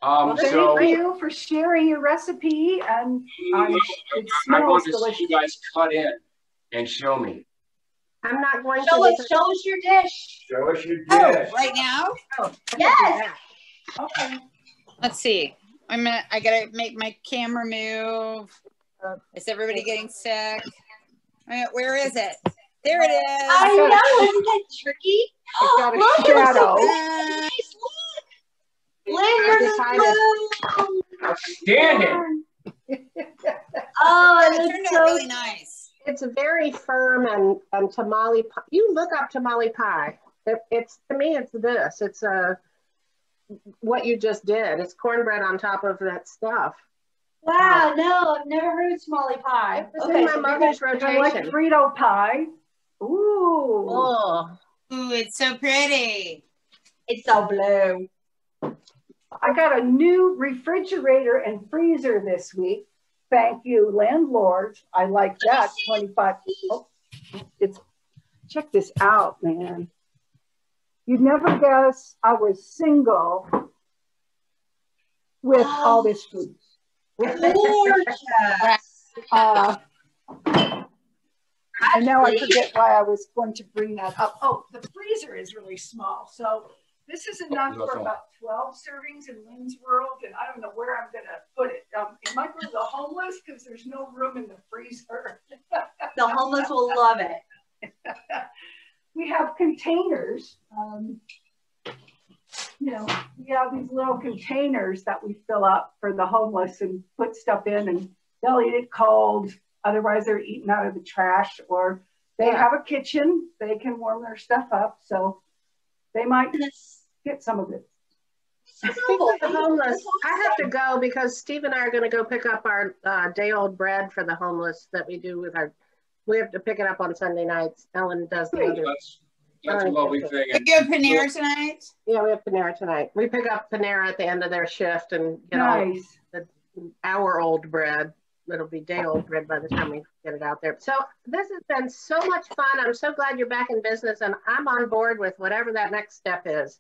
Well, So thank you for sharing your recipe, and it I smells want to see delicious. you guys cut in and show me. I'm not going Show to. us your dish. Show us your Oh, dish. right now? Yes. Okay. Let's see. I gotta make my camera move. Is everybody getting sick? Where is it? There it is. I know, isn't that tricky? It's got a Look, shadow. look. Outstanding. Oh, It it turned looks out so really nice. It's very firm and tamale pie. You look up tamale pie. It's to me, it's this. It's what you just did. It's cornbread on top of that stuff. wow. No, I've never heard of tamale pie. It's in my mother's I like rotation. Frito pie. Ooh. Oh, Ooh, it's so pretty. It's so blue. I got a new refrigerator and freezer this week. Thank you, landlord. I like that. 25. Oh, it's check this out, man. You'd never guess I was single with all this food. Gorgeous. And now I forget why I was going to bring that up. Oh, the freezer is really small. So this is enough for about 12 servings in Lynn's World. And I don't know where I'm going to put it. It might go to the homeless because there's no room in the freezer. The homeless will love it. We have containers. You know, we have these little containers that we fill up for the homeless and put stuff in, and they'll eat it cold. Otherwise, they're eaten out of the trash, or they have a kitchen. They can warm their stuff up. So they might get some of it. speaking of the homeless, I have to go because Steve and I are going to go pick up our day-old bread for the homeless that we do with our. We have to pick it up on Sunday nights. Ellen does the other. That's a lovely thing. We go Panera tonight. Yeah, we have Panera tonight. We pick up Panera at the end of their shift and get Nice. all the hour-old bread. It'll be day-old bread by the time we get it out there. So this has been so much fun. I'm so glad you're back in business, and I'm on board with whatever that next step is.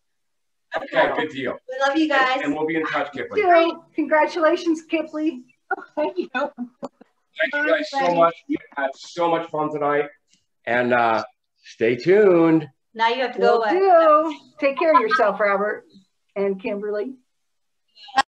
Okay, good deal. We love you guys. And we'll be in touch, Kipling. Congratulations, Kipley. Thank you. Thank you guys so much. We had so much fun tonight. And stay tuned. Now you have to go Will away. do. Take care of yourself, Robert and Kimberly.